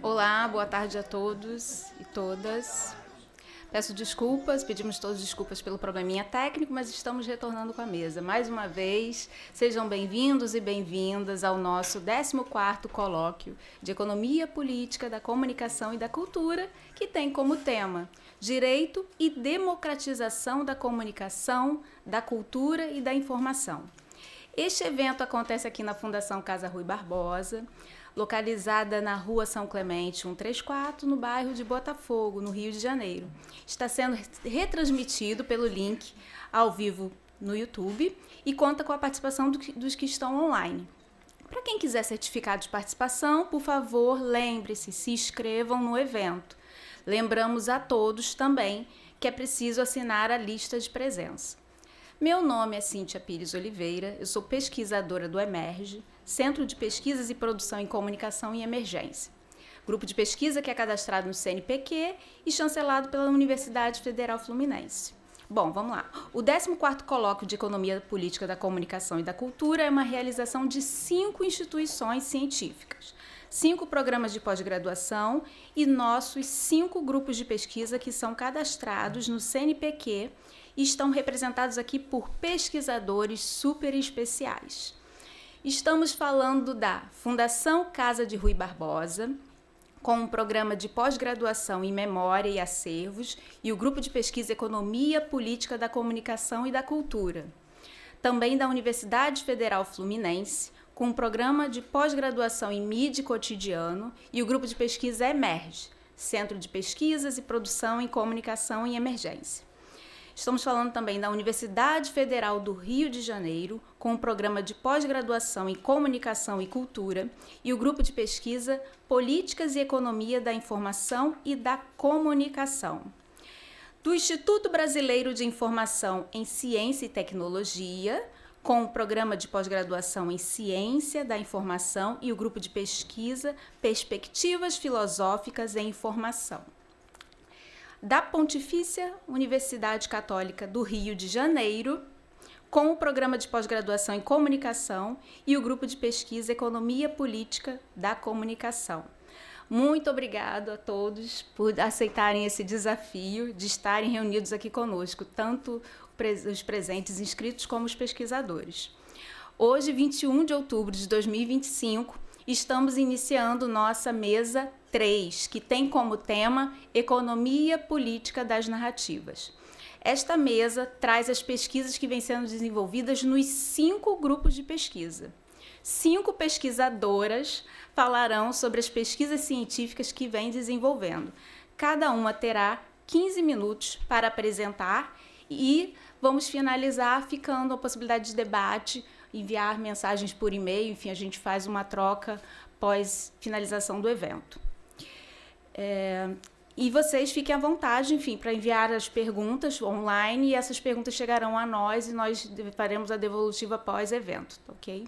Olá, boa tarde a todos e todas. Peço desculpas, pedimos todas desculpas pelo probleminha técnico, mas estamos retornando com a mesa. Mais uma vez, sejam bem-vindos e bem-vindas ao nosso 14º colóquio de Economia Política da Comunicação e da Cultura, que tem como tema Direito e Democratização da Comunicação, da Cultura e da Informação. Este evento acontece aqui na Fundação Casa Rui Barbosa, localizada na Rua São Clemente 134, no bairro de Botafogo, no Rio de Janeiro. Está sendo retransmitido pelo link ao vivo no YouTube e conta com a participação dos que estão online. Para quem quiser certificado de participação, por favor, lembre-se, se inscrevam no evento. Lembramos a todos também que é preciso assinar a lista de presença. Meu nome é Cíntia Pires Oliveira, eu sou pesquisadora do EMERGE, Centro de Pesquisas e Produção em Comunicação e Emergência. Grupo de pesquisa que é cadastrado no CNPq e chancelado pela Universidade Federal Fluminense. Bom, vamos lá. O 14º Colóquio de Economia Política da Comunicação e da Cultura é uma realização de 5 instituições científicas, 5 programas de pós-graduação e nossos 5 grupos de pesquisa que são cadastrados no CNPq e estão representados aqui por pesquisadores super especiais. Estamos falando da Fundação Casa de Rui Barbosa, com um programa de pós-graduação em Memória e Acervos e o Grupo de Pesquisa Economia Política da Comunicação e da Cultura. Também da Universidade Federal Fluminense, com um programa de pós-graduação em Mídia e Cotidiano e o Grupo de Pesquisa EMERGE, Centro de Pesquisas e Produção em Comunicação e Emergência. Estamos falando também da Universidade Federal do Rio de Janeiro, com um programa de pós-graduação em Comunicação e Cultura, e o grupo de pesquisa Políticas e Economia da Informação e da Comunicação. Do Instituto Brasileiro de Informação em Ciência e Tecnologia, com o programa de pós-graduação em Ciência da Informação e o grupo de pesquisa Perspectivas Filosóficas em Informação. Da Pontifícia Universidade Católica do Rio de Janeiro, com o programa de pós-graduação em Comunicação e o grupo de pesquisa Economia Política da Comunicação. Muito obrigado a todos por aceitarem esse desafio de estarem reunidos aqui conosco, tanto os presentes inscritos como os pesquisadores. Hoje, 21 de outubro de 2025, estamos iniciando nossa mesa 3, que tem como tema Economia Política das Narrativas. Esta mesa traz as pesquisas que vêm sendo desenvolvidas nos 5 grupos de pesquisa. 5 pesquisadoras falarão sobre as pesquisas científicas que vêm desenvolvendo. Cada uma terá 15 minutos para apresentar e vamos finalizar ficando a possibilidade de debate, enviar mensagens por e-mail, enfim, a gente faz uma troca pós finalização do evento. E vocês fiquem à vontade, enfim, para enviar as perguntas online e essas perguntas chegarão a nós e nós faremos a devolutiva pós-evento, ok?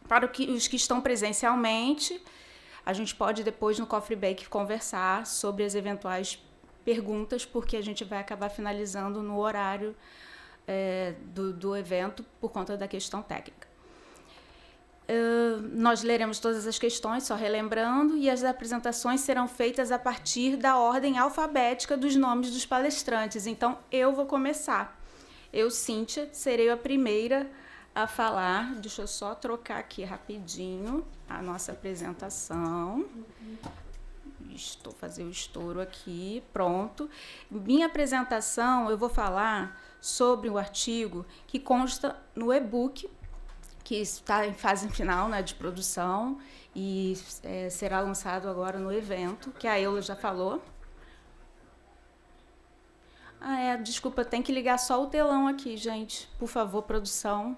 Para os que estão presencialmente, a gente pode depois no Coffee Break conversar sobre as eventuais perguntas, porque a gente vai acabar finalizando no horário do evento por conta da questão técnica. Nós leremos todas as questões, só relembrando, e as apresentações serão feitas a partir da ordem alfabética dos nomes dos palestrantes. Então, eu vou começar. Eu, Cíntia, serei a primeira a falar. Deixa eu só trocar aqui rapidinho a nossa apresentação. Estou fazendo o estouro aqui, pronto. Minha apresentação, eu vou falar sobre o artigo que consta no e-book, que está em fase final, né, de produção e será lançado agora no evento, que a Eula já falou. Desculpa, tem que ligar só o telão aqui, gente. Por favor, produção.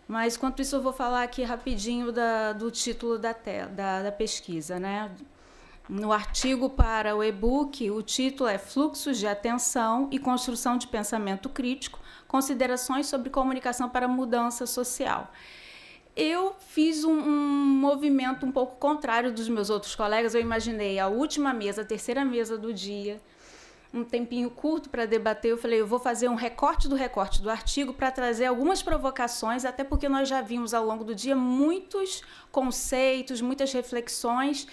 Mas, enquanto isso, eu vou falar aqui rapidinho do título da pesquisa, né? No artigo para o e-book, o título é Fluxos de Atenção e Construção de Pensamento Crítico, Considerações sobre Comunicação para a Mudança Social. Eu fiz um movimento um pouco contrário dos meus outros colegas. Eu imaginei a última mesa, a terceira mesa do dia, um tempinho curto para debater. Eu falei, eu vou fazer um recorte do artigo para trazer algumas provocações, até porque nós já vimos ao longo do dia muitos conceitos, muitas reflexões,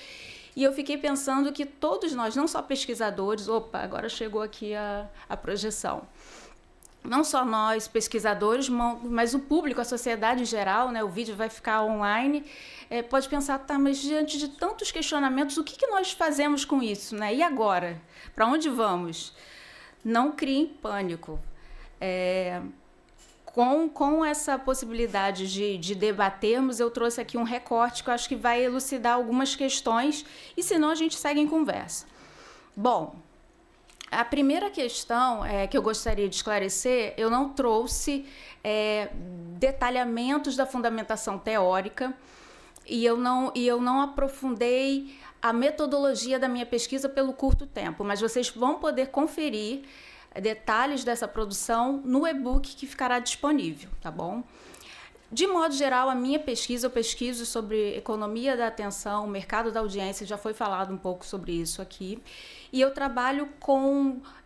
e eu fiquei pensando que todos nós, não só pesquisadores, agora chegou aqui a projeção, não só nós, pesquisadores, mas o público, a sociedade em geral, né, o vídeo vai ficar online, pode pensar, tá, mas diante de tantos questionamentos, o que nós fazemos com isso, né? E agora? Para onde vamos? Não criem pânico. Com essa possibilidade de debatermos, eu trouxe aqui um recorte que eu acho que vai elucidar algumas questões, e senão a gente segue em conversa. Bom, a primeira questão que eu gostaria de esclarecer, eu não trouxe detalhamentos da fundamentação teórica e eu não aprofundei a metodologia da minha pesquisa pelo curto tempo, mas vocês vão poder conferir detalhes dessa produção no e-book que ficará disponível, tá bom? De modo geral, a minha pesquisa, eu pesquiso sobre economia da atenção, mercado da audiência, já foi falado um pouco sobre isso aqui, e eu trabalho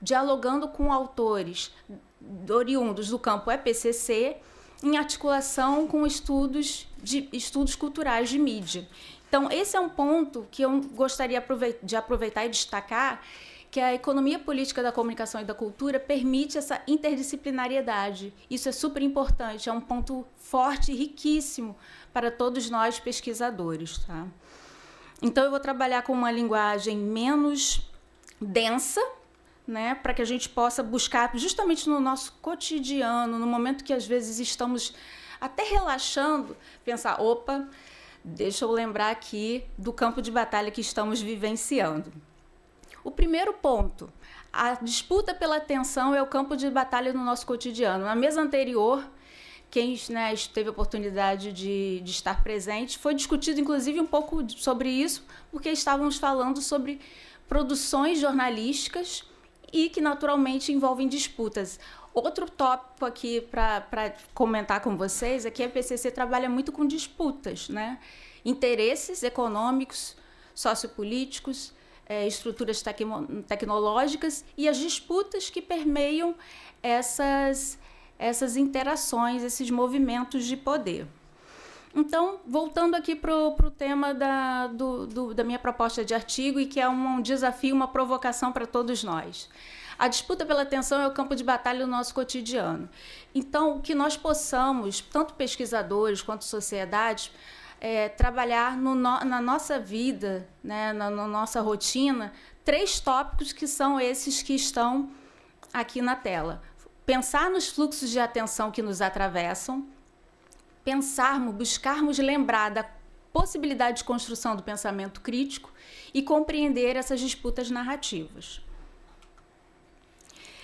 dialogando com autores oriundos do campo EPCC, em articulação com estudos culturais de mídia. Então, esse é um ponto que eu gostaria de aproveitar e destacar, que a economia política da comunicação e da cultura permite essa interdisciplinariedade. Isso é super importante, é um ponto forte e riquíssimo para todos nós pesquisadores, tá? Então, eu vou trabalhar com uma linguagem menos densa, né, para que a gente possa buscar, justamente no nosso cotidiano, no momento que às vezes estamos até relaxando, pensar, deixa eu lembrar aqui do campo de batalha que estamos vivenciando. O primeiro ponto, a disputa pela atenção é o campo de batalha no nosso cotidiano. Na mesa anterior, quem teve a oportunidade de estar presente, foi discutido inclusive um pouco sobre isso, porque estávamos falando sobre produções jornalísticas e que naturalmente envolvem disputas. Outro tópico aqui para comentar com vocês é que a EPCC trabalha muito com disputas, né? Interesses econômicos, sociopolíticos, estruturas tecnológicas e as disputas que permeiam essas interações, esses movimentos de poder. Então, voltando aqui para o tema da minha proposta de artigo, e que é um desafio, uma provocação para todos nós. A disputa pela atenção é o campo de batalha do nosso cotidiano. Então, que nós possamos, tanto pesquisadores quanto sociedade, trabalhar na nossa vida, né, na nossa rotina, 3 tópicos que são esses que estão aqui na tela. Pensar nos fluxos de atenção que nos atravessam, buscarmos lembrar da possibilidade de construção do pensamento crítico e compreender essas disputas narrativas.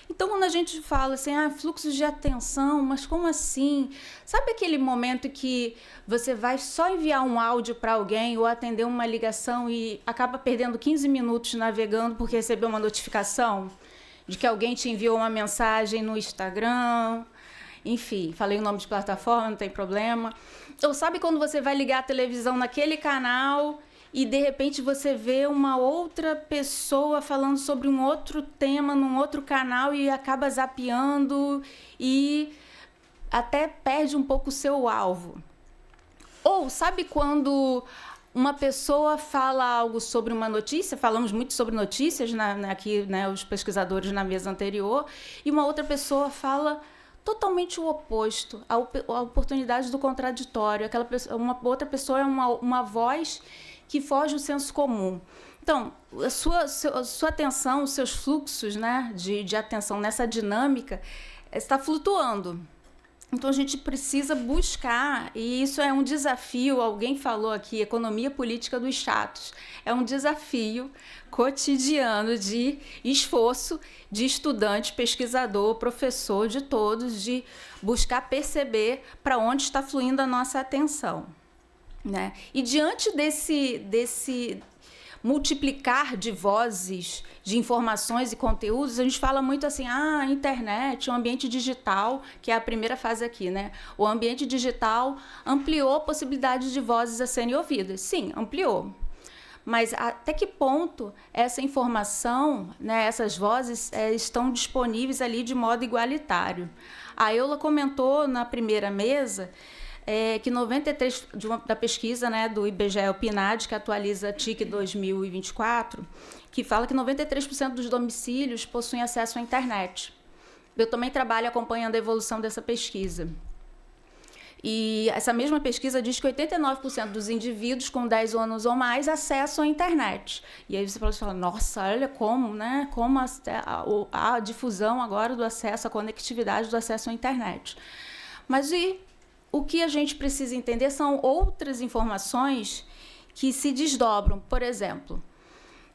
Então, quando a gente fala assim, fluxos de atenção, mas como assim? Sabe aquele momento que você vai só enviar um áudio para alguém ou atender uma ligação e acaba perdendo 15 minutos navegando porque recebeu uma notificação de que alguém te enviou uma mensagem no Instagram? Enfim, falei o nome de plataforma, não tem problema. Ou sabe quando você vai ligar a televisão naquele canal e, de repente, você vê uma outra pessoa falando sobre um outro tema num outro canal e acaba zapeando e até perde um pouco o seu alvo? Ou sabe quando uma pessoa fala algo sobre uma notícia, falamos muito sobre notícias aqui, né, os pesquisadores na mesa anterior, e uma outra pessoa fala totalmente o oposto, a oportunidade do contraditório. Uma outra pessoa é uma voz que foge do senso comum. Então, a sua atenção, os seus fluxos, né, de atenção nessa dinâmica está flutuando. Então, a gente precisa buscar, e isso é um desafio, alguém falou aqui, economia política dos chatos. É um desafio cotidiano de esforço de estudante, pesquisador, professor, de todos, de buscar perceber para onde está fluindo a nossa atenção, né? E diante desse multiplicar de vozes, de informações e conteúdos, a gente fala muito assim, a internet, o ambiente digital, que é a primeira fase aqui, né? O ambiente digital ampliou a possibilidade de vozes a serem ouvidas. Sim, ampliou. Mas até que ponto essa informação, né, essas vozes estão disponíveis ali de modo igualitário? A Eula comentou na primeira mesa que 93 da pesquisa, né, do IBGE, o PNAD, que atualiza a TIC 2024, que fala que 93% dos domicílios possuem acesso à internet. Eu também trabalho acompanhando a evolução dessa pesquisa. E essa mesma pesquisa diz que 89% dos indivíduos com 10 anos ou mais acessam a internet. E aí você fala, nossa, olha como, né? Como a difusão agora do acesso, a conectividade do acesso à internet. Mas o que a gente precisa entender são outras informações que se desdobram. Por exemplo,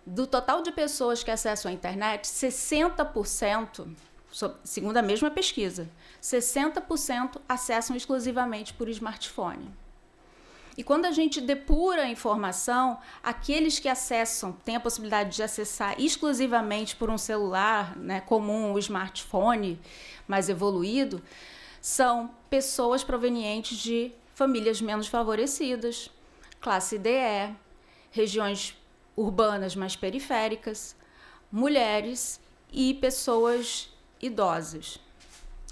do total de pessoas que acessam a internet, 60%, segundo a mesma pesquisa, 60% acessam exclusivamente por smartphone. E quando a gente depura a informação, aqueles que acessam, têm a possibilidade de acessar exclusivamente por um celular, né, comum, o smartphone mais evoluído, são pessoas provenientes de famílias menos favorecidas, classe DE, regiões urbanas mais periféricas, mulheres e pessoas idosas.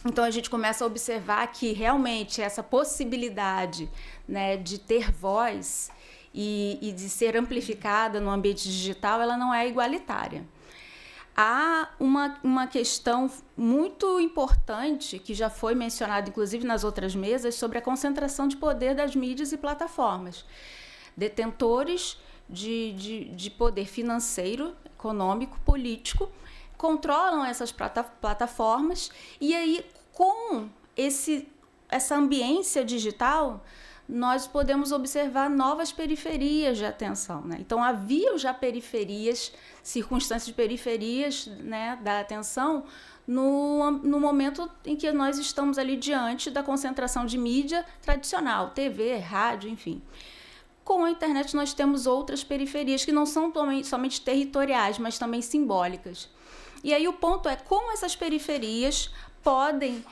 Então, a gente começa a observar que realmente essa possibilidade, né, de ter voz e de ser amplificada no ambiente digital, ela não é igualitária. Há uma questão muito importante, que já foi mencionada, inclusive, nas outras mesas, sobre a concentração de poder das mídias e plataformas. Detentores de poder financeiro, econômico, político, controlam essas plataformas, e aí, com essa ambiência digital, nós podemos observar novas periferias de atenção, né? Então, havia já periferias, circunstâncias de periferias, né, da atenção no momento em que nós estamos ali diante da concentração de mídia tradicional, TV, rádio, enfim. Com a internet, nós temos outras periferias que não são somente territoriais, mas também simbólicas. E aí o ponto é como essas periferias podem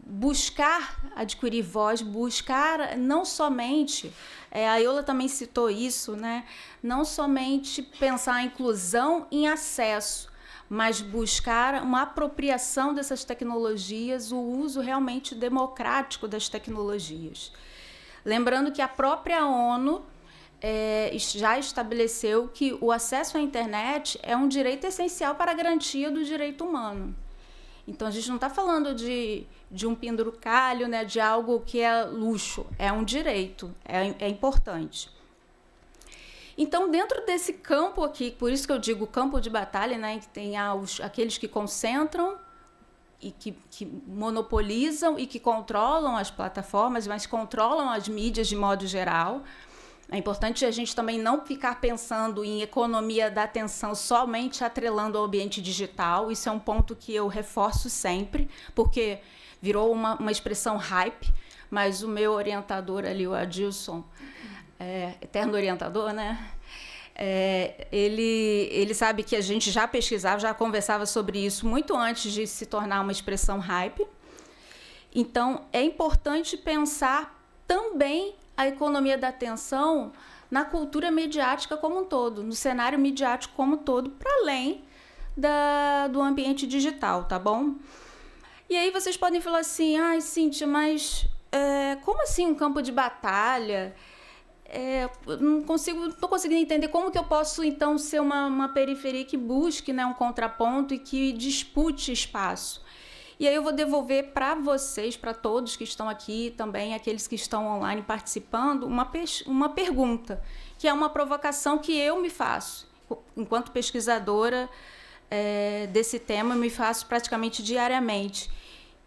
buscar adquirir voz, buscar não somente, a Eula também citou isso, né? Não somente pensar a inclusão em acesso, mas buscar uma apropriação dessas tecnologias, o uso realmente democrático das tecnologias. Lembrando que a própria ONU já estabeleceu que o acesso à internet é um direito essencial para a garantia do direito humano. Então, a gente não está falando de um penduricalho, né, de algo que é luxo, é um direito, é importante. Então, dentro desse campo aqui, por isso que eu digo campo de batalha, né, que tem aqueles que concentram e que monopolizam e que controlam as plataformas, mas controlam as mídias de modo geral. É importante a gente também não ficar pensando em economia da atenção somente atrelando ao ambiente digital. Isso é um ponto que eu reforço sempre, porque virou uma expressão hype, mas o meu orientador ali, o Adilson, eterno orientador, né? Ele sabe que a gente já pesquisava, já conversava sobre isso muito antes de se tornar uma expressão hype. Então, é importante pensar também a economia da atenção na cultura mediática como um todo, no cenário midiático como um todo, para além do ambiente digital, tá bom? E aí vocês podem falar assim, Cíntia, mas como assim um campo de batalha? Não estou conseguindo entender como que eu posso, então, ser uma periferia que busque, né, um contraponto e que dispute espaço. E aí eu vou devolver para vocês, para todos que estão aqui, também aqueles que estão online participando, uma pergunta, que é uma provocação que eu me faço. Enquanto pesquisadora desse tema, eu me faço praticamente diariamente,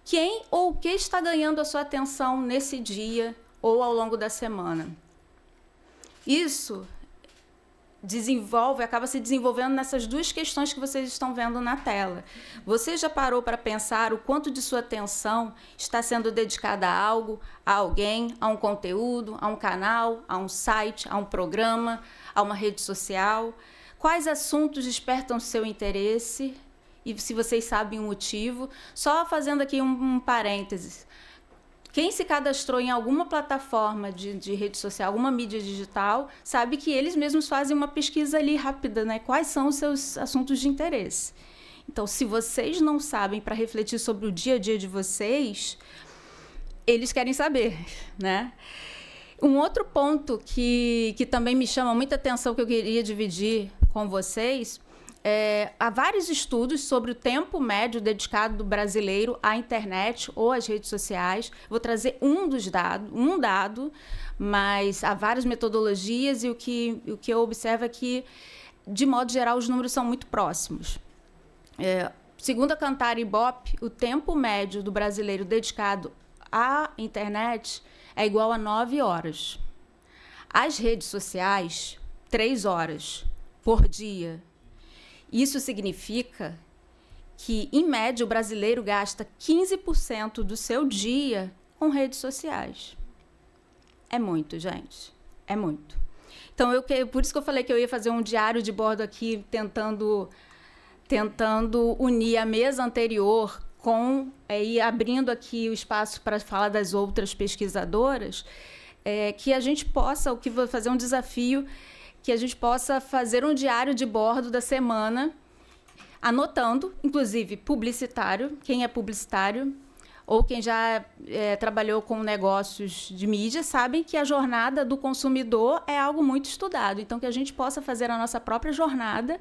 quem ou o que está ganhando a sua atenção nesse dia ou ao longo da semana. Isso acaba se desenvolvendo nessas duas questões que vocês estão vendo na tela. Você já parou para pensar o quanto de sua atenção está sendo dedicada a algo, a alguém, a um conteúdo, a um canal, a um site, a um programa, a uma rede social? Quais assuntos despertam seu interesse? E se vocês sabem o motivo? Só fazendo aqui um parênteses. Quem se cadastrou em alguma plataforma de rede social, alguma mídia digital, sabe que eles mesmos fazem uma pesquisa ali rápida, né? Quais são os seus assuntos de interesse. Então, se vocês não sabem para refletir sobre o dia a dia de vocês, eles querem saber, né? Um outro ponto que também me chama muita atenção, que eu queria dividir com vocês, há vários estudos sobre o tempo médio dedicado do brasileiro à internet ou às redes sociais. Vou trazer um dado, mas há várias metodologias e o que eu observo é que, de modo geral, os números são muito próximos. Segundo a Kantar e Ibope, o tempo médio do brasileiro dedicado à internet é igual a 9 horas. As redes sociais, 3 horas por dia. Isso significa que, em média, o brasileiro gasta 15% do seu dia com redes sociais. É muito, gente. É muito. Então, por isso que eu falei que eu ia fazer um diário de bordo aqui, tentando unir a mesa anterior e abrindo aqui o espaço para falar das outras pesquisadoras, que a gente possa, vou fazer um desafio, que a gente possa fazer um diário de bordo da semana, anotando, inclusive publicitário, quem é publicitário, ou quem já trabalhou com negócios de mídia, sabem que a jornada do consumidor é algo muito estudado. Então, que a gente possa fazer a nossa própria jornada,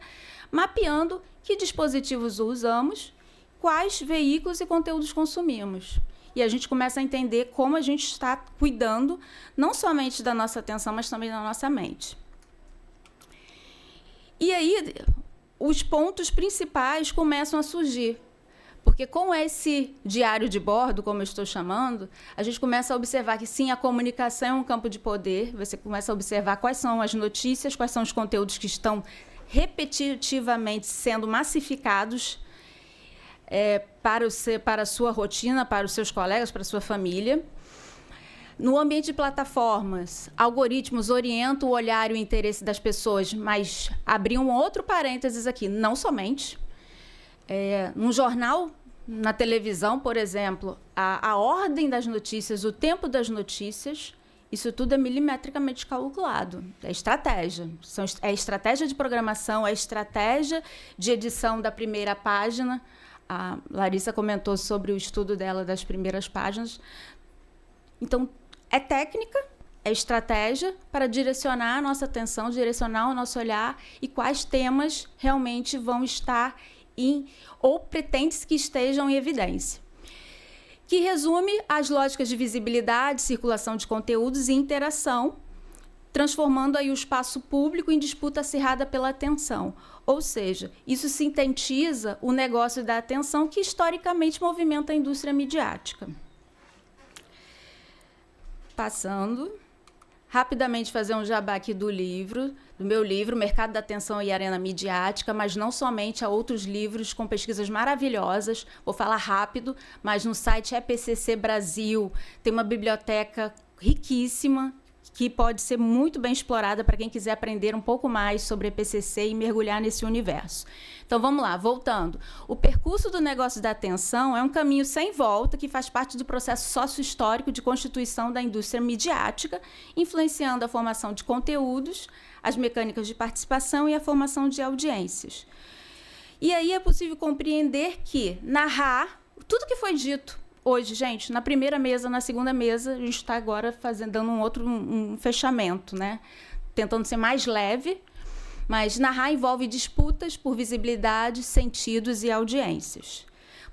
mapeando que dispositivos usamos, quais veículos e conteúdos consumimos. E a gente começa a entender como a gente está cuidando, não somente da nossa atenção, mas também da nossa mente. E aí, os pontos principais começam a surgir. Porque com esse diário de bordo, como eu estou chamando, a gente começa a observar que, sim, a comunicação é um campo de poder. Você começa a observar quais são as notícias, quais são os conteúdos que repetitivamente sendo massificados para a sua rotina, para os seus colegas, para a sua família. No ambiente de plataformas, algoritmos orientam o olhar e o interesse das pessoas, mas abri um outro parênteses aqui, não somente. Num jornal, na televisão, por exemplo, a ordem das notícias, o tempo das notícias, isso tudo é milimetricamente calculado. É estratégia. É estratégia de programação, é estratégia de edição da primeira página. A Larissa comentou sobre o estudo dela das primeiras páginas. Então, é técnica, é estratégia para direcionar a nossa atenção, direcionar o nosso olhar e quais temas realmente vão estar ou pretende-se que estejam em evidência. Que resume as lógicas de visibilidade, circulação de conteúdos e interação, transformando aí o espaço público em disputa acirrada pela atenção. Ou seja, isso sintetiza o negócio da atenção que historicamente movimenta a indústria midiática. Passando, rapidamente fazer um jabá aqui do meu livro, Mercado da Atenção e Arena Midiática, mas não somente, há outros livros com pesquisas maravilhosas. Vou falar rápido, mas no site EPCC Brasil tem uma biblioteca riquíssima, que pode ser muito bem explorada para quem quiser aprender um pouco mais sobre EPCC e mergulhar nesse universo. Então, vamos lá, voltando. O percurso do negócio da atenção é um caminho sem volta que faz parte do processo sócio-histórico de constituição da indústria midiática, influenciando a formação de conteúdos, as mecânicas de participação e a formação de audiências. E aí é possível compreender que narrar tudo que foi dito hoje, gente, na primeira mesa, na segunda mesa, a gente está agora dando um fechamento, né? Tentando ser mais leve, mas narrar envolve disputas por visibilidade, sentidos e audiências.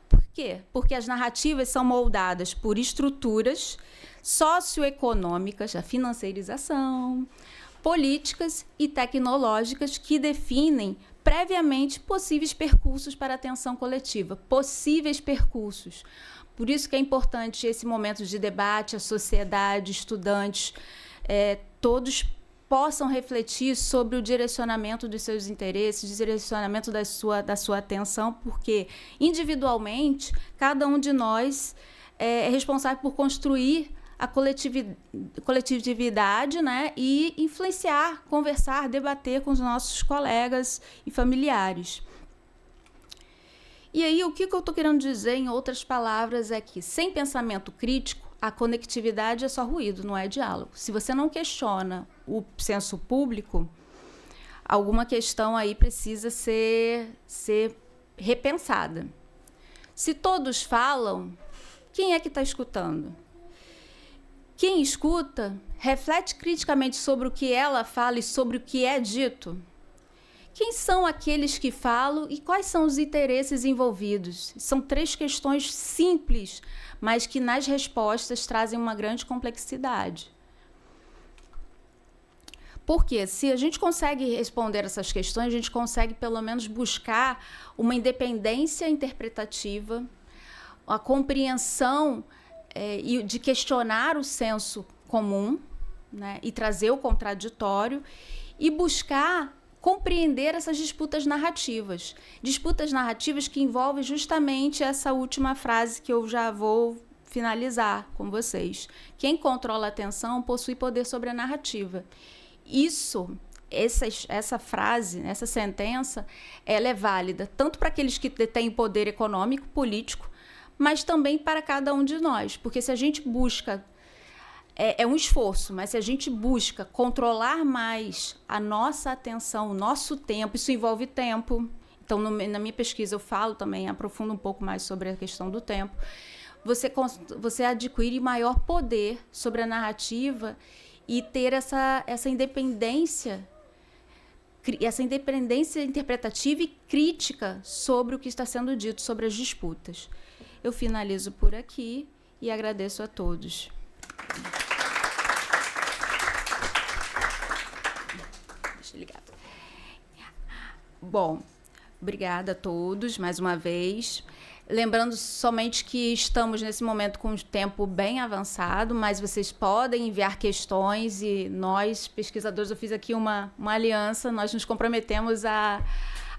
Por quê? Porque as narrativas são moldadas por estruturas socioeconômicas, a financiarização, políticas e tecnológicas que definem previamente possíveis percursos para a atenção coletiva. Possíveis percursos. Por isso que é importante esse momento de debate, a sociedade, estudantes, todos possam refletir sobre o direcionamento dos seus interesses, o direcionamento da sua atenção, porque, individualmente, cada um de nós é responsável por construir a coletividade, né, e influenciar, conversar, debater com os nossos colegas e familiares. E aí, o que eu estou querendo dizer, em outras palavras, é que, sem pensamento crítico, a conectividade é só ruído, não é diálogo. Se você não questiona o senso público, alguma questão aí precisa ser repensada. Se todos falam, quem é que está escutando? Quem escuta, reflete criticamente sobre o que ela fala e sobre o que é dito? Quem são aqueles que falam e quais são os interesses envolvidos? São 3 questões simples, mas que nas respostas trazem uma grande complexidade. Porque se a gente consegue responder essas questões, a gente consegue pelo menos buscar uma independência interpretativa, a compreensão de questionar o senso comum, né, e trazer o contraditório e buscar compreender essas disputas narrativas que envolvem justamente essa última frase que eu já vou finalizar com vocês. Quem controla a atenção possui poder sobre a narrativa. Essa frase, essa sentença, ela é válida tanto para aqueles que detêm poder econômico, político, mas também para cada um de nós, porque se a gente busca é um esforço, mas se a gente busca controlar mais a nossa atenção, o nosso tempo, isso envolve tempo. Então, na minha pesquisa, eu falo também, aprofundo um pouco mais sobre a questão do tempo. Você adquire maior poder sobre a narrativa e ter essa independência interpretativa e crítica sobre o que está sendo dito, sobre as disputas. Eu finalizo por aqui e agradeço a todos. Bom, obrigada a todos mais uma vez. Lembrando somente que estamos nesse momento com um tempo bem avançado, mas vocês podem enviar questões e nós, pesquisadores, eu fiz aqui uma aliança, nós nos comprometemos a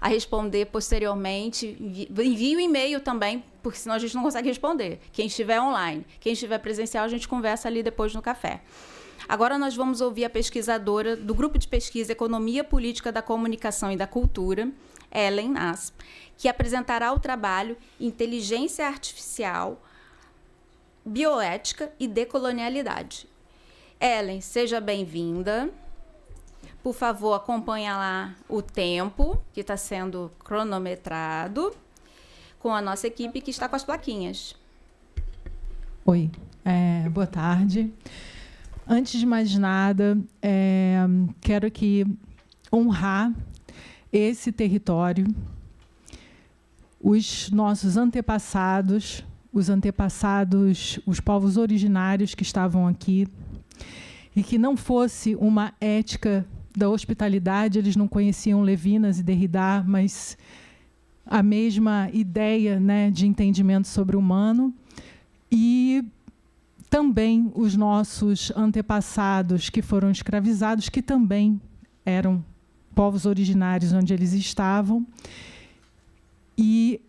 responder posteriormente. Envie o e-mail também, porque senão a gente não consegue responder. Quem estiver online, quem estiver presencial, a gente conversa ali depois no café. Agora nós vamos ouvir a pesquisadora do Grupo de Pesquisa Economia Política da Comunicação e da Cultura, Ellen Nass, que apresentará o trabalho Inteligência Artificial, Bioética e Decolonialidade. Ellen, seja bem-vinda. Por favor, acompanha lá o tempo que está sendo cronometrado com a nossa equipe que está com as plaquinhas. Oi, boa tarde. Antes de mais nada, quero aqui honrar esse território, os nossos antepassados, os povos originários que estavam aqui, e que não fosse uma ética da hospitalidade, eles não conheciam Levinas e Derrida, mas a mesma ideia, né, de entendimento sobre o humano, e também os nossos antepassados que foram escravizados, que também eram povos originários onde eles estavam. E,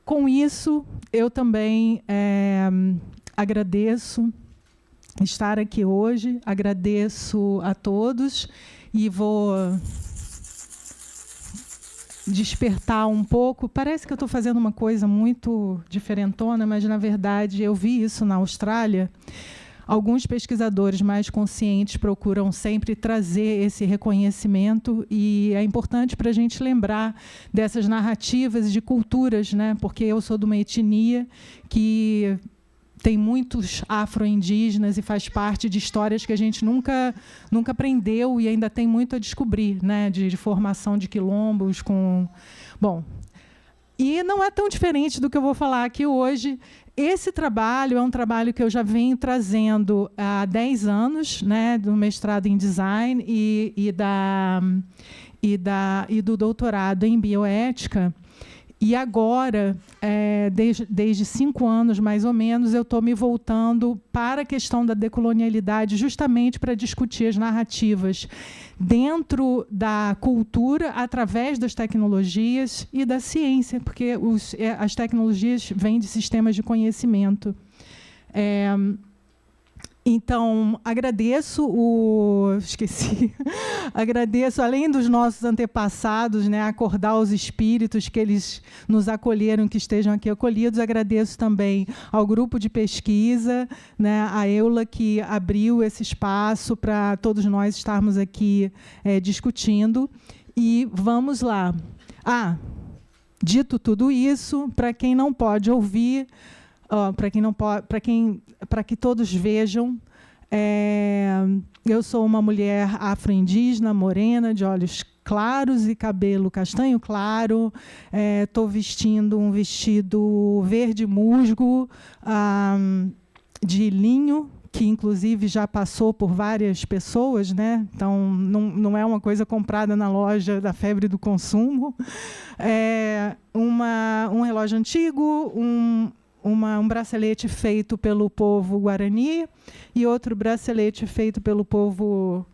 com isso, eu também agradeço estar aqui hoje, agradeço a todos e vou despertar um pouco. Parece que eu estou fazendo uma coisa muito diferentona, mas, na verdade, eu vi isso na Austrália. Alguns pesquisadores mais conscientes procuram sempre trazer esse reconhecimento, e é importante para a gente lembrar dessas narrativas de culturas, né? Porque eu sou de uma etnia que tem muitos afro-indígenas e faz parte de histórias que a gente nunca aprendeu e ainda tem muito a descobrir, né? De formação de quilombos com... Bom, e não é tão diferente do que eu vou falar aqui hoje. Esse trabalho é um trabalho que eu já venho trazendo há 10 anos, né, do mestrado em design e do doutorado em bioética. E agora, desde 5 anos, mais ou menos, eu estou me voltando para a questão da decolonialidade, justamente para discutir as narrativas dentro da cultura, através das tecnologias e da ciência, porque as tecnologias vêm de sistemas de conhecimento. Então, agradeço agradeço, além dos nossos antepassados, né, acordar os espíritos que eles nos acolheram, que estejam aqui acolhidos. Agradeço também ao grupo de pesquisa, né, a Eula, que abriu esse espaço para todos nós estarmos aqui discutindo. E vamos lá. Dito tudo isso, para quem não pode ouvir, para que todos vejam, eu sou uma mulher afro-indígena, morena, de olhos claros e cabelo castanho claro. Estou vestindo um vestido verde musgo, de linho, que inclusive já passou por várias pessoas, né? Então não é uma coisa comprada na loja da Febre do Consumo. Um relógio antigo, um bracelete feito pelo povo Guarani e outro bracelete feito pelo povo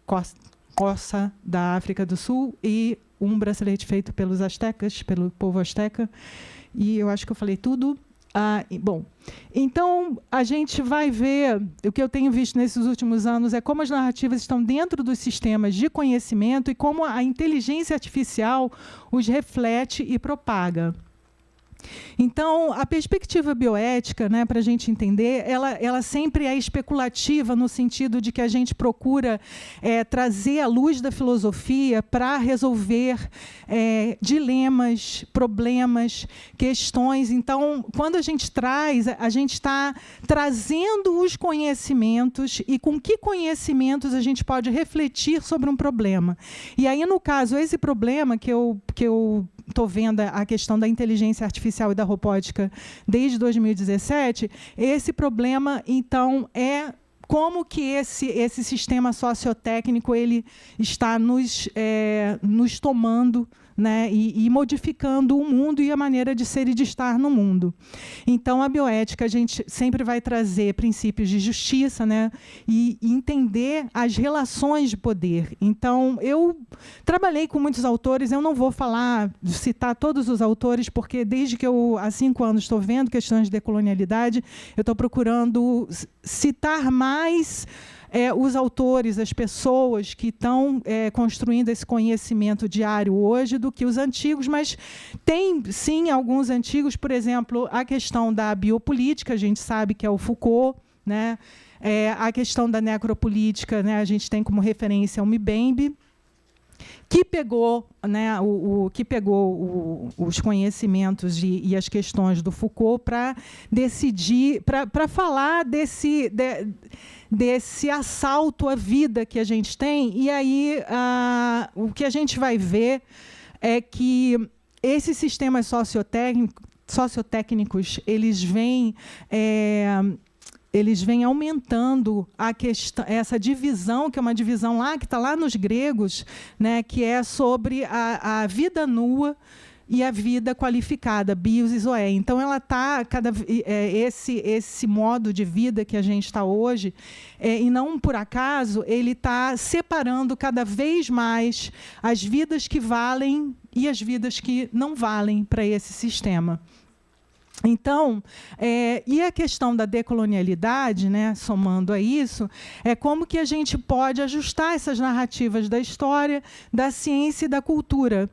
Xhosa da África do Sul e um bracelete feito pelos astecas, pelo povo asteca. E eu acho que eu falei tudo. Bom, então a gente vai ver, o que eu tenho visto nesses últimos anos é como as narrativas estão dentro dos sistemas de conhecimento e como a inteligência artificial os reflete e propaga. Então, a perspectiva bioética, né, para a gente entender, ela sempre é especulativa no sentido de que a gente procura trazer a luz da filosofia para resolver dilemas, problemas, questões. Então, quando a gente traz, a gente está trazendo os conhecimentos e com que conhecimentos a gente pode refletir sobre um problema. E aí, no caso, esse problema que eu estou vendo a questão da inteligência artificial e da robótica desde 2017, esse problema, então, é como que esse sistema sociotécnico ele está nos tomando, né, e modificando o mundo e a maneira de ser e de estar no mundo. Então, a bioética, a gente sempre vai trazer princípios de justiça, né, e entender as relações de poder. Então, eu trabalhei com muitos autores, eu não vou citar todos os autores, porque desde que eu, há 5 anos, estou vendo questões de decolonialidade, eu estou procurando citar mais os autores, as pessoas que estão construindo esse conhecimento diário hoje do que os antigos, mas tem, sim, alguns antigos, por exemplo, a questão da biopolítica, a gente sabe que é o Foucault, né? A questão da necropolítica, né? A gente tem como referência o Mbembe, que pegou, né, os conhecimentos e as questões do Foucault para decidir, para falar desse assalto à vida que a gente tem. E aí o que a gente vai ver é que esses sistemas sociotécnicos eles vêm aumentando essa divisão, que é uma divisão que está lá nos gregos, né, que é sobre a vida nua e a vida qualificada, bios e zoé. Então, ela está esse modo de vida que a gente está hoje, e não por acaso, ele está separando cada vez mais as vidas que valem e as vidas que não valem para esse sistema. Então, e a questão da decolonialidade, né, somando a isso, é como que a gente pode ajustar essas narrativas da história, da ciência e da cultura.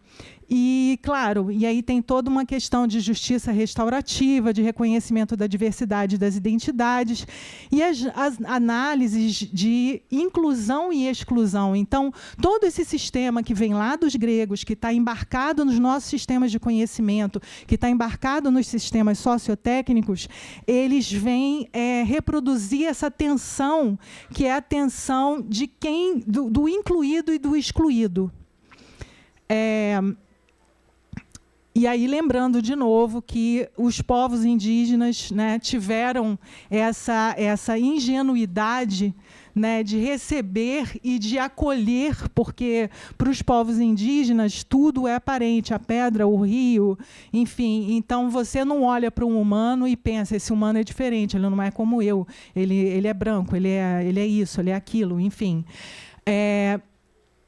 E, claro, e aí tem toda uma questão de justiça restaurativa, de reconhecimento da diversidade das identidades e as análises de inclusão e exclusão. Então, todo esse sistema que vem lá dos gregos, que está embarcado nos nossos sistemas de conhecimento, que está embarcado nos sistemas sociotécnicos, eles vêm reproduzir essa tensão, que é a tensão de do incluído e do excluído. E aí, lembrando de novo que os povos indígenas, né, tiveram essa ingenuidade, né, de receber e de acolher, porque para os povos indígenas tudo é aparente, a pedra, o rio, enfim. Então você não olha para um humano e pensa, esse humano é diferente, ele não é como eu, ele é branco, ele é isso, ele é aquilo, enfim.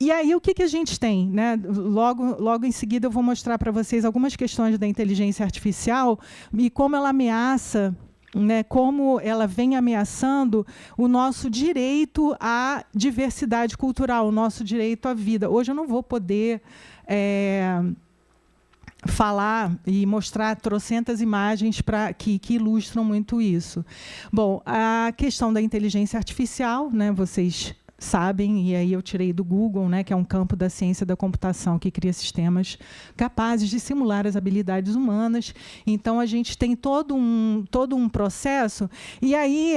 E aí, o que a gente tem, né? Logo em seguida, eu vou mostrar para vocês algumas questões da inteligência artificial e como ela ameaça, né, como ela vem ameaçando o nosso direito à diversidade cultural, o nosso direito à vida. Hoje eu não vou poder falar e mostrar trocentas imagens que ilustram muito isso. Bom, a questão da inteligência artificial, né, vocês sabem, e aí eu tirei do Google, né, que é um campo da ciência da computação que cria sistemas capazes de simular as habilidades humanas. Então, a gente tem todo um processo. E aí,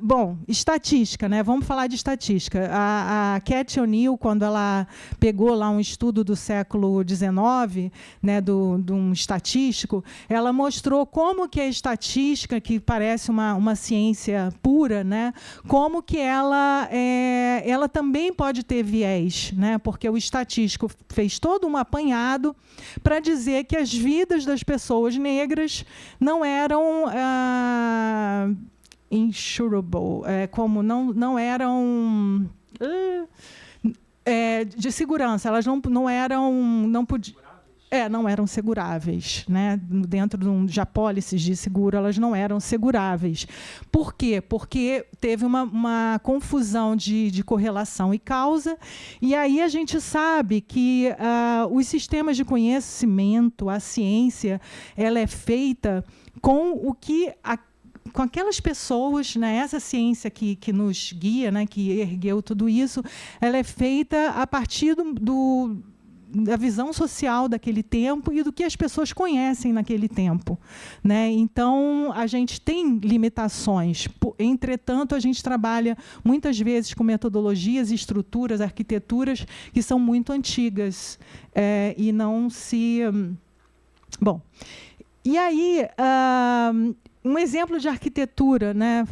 bom, estatística, né? Vamos falar de estatística. A Cathy O'Neil, quando ela pegou lá um estudo do século XIX, né, de um estatístico, ela mostrou como que a estatística, que parece uma ciência pura, né, como que ela também pode ter viés, né? Porque o estatístico fez todo um apanhado para dizer que as vidas das pessoas negras não eram insurable, como não eram de segurança, elas não eram seguráveis, né? Dentro de apólices de seguro, elas não eram seguráveis. Por quê? Porque teve uma confusão de correlação e causa, e aí a gente sabe que os sistemas de conhecimento, a ciência, ela é feita com com aquelas pessoas, né, essa ciência que nos guia, né, que ergueu tudo isso, ela é feita a partir da visão social daquele tempo e do que as pessoas conhecem naquele tempo, né? Então, a gente tem limitações. Entretanto, a gente trabalha muitas vezes com metodologias, estruturas, arquiteturas que são muito antigas e não se... Bom, e aí... um exemplo de arquitetura, né?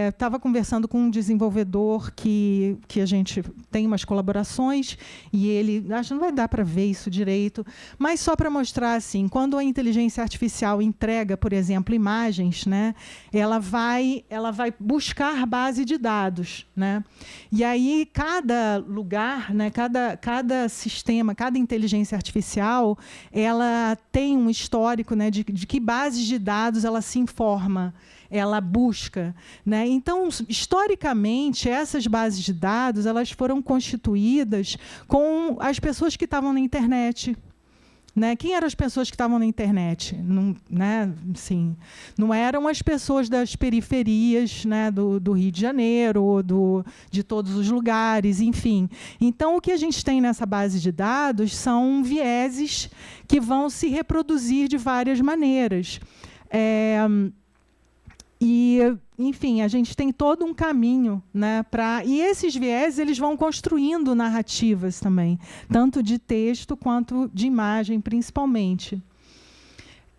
Estava conversando com um desenvolvedor que a gente tem umas colaborações e ele, acho que não vai dar para ver isso direito, mas só para mostrar assim, quando a inteligência artificial entrega, por exemplo, imagens, né? Ela vai buscar base de dados, né? E aí cada lugar, né? Cada sistema, cada inteligência artificial, ela tem um histórico, né? De que bases de dados ela se informa, ela busca, né? Então, historicamente, essas bases de dados elas foram constituídas com as pessoas que estavam na internet, né? Quem eram as pessoas que estavam na internet? Não, né? Sim, não eram as pessoas das periferias, né? do Rio de Janeiro, de todos os lugares, enfim. Então, o que a gente tem nessa base de dados são vieses que vão se reproduzir de várias maneiras. E, enfim, a gente tem todo um caminho, né, e esses viés eles vão construindo narrativas também, tanto de texto quanto de imagem, principalmente.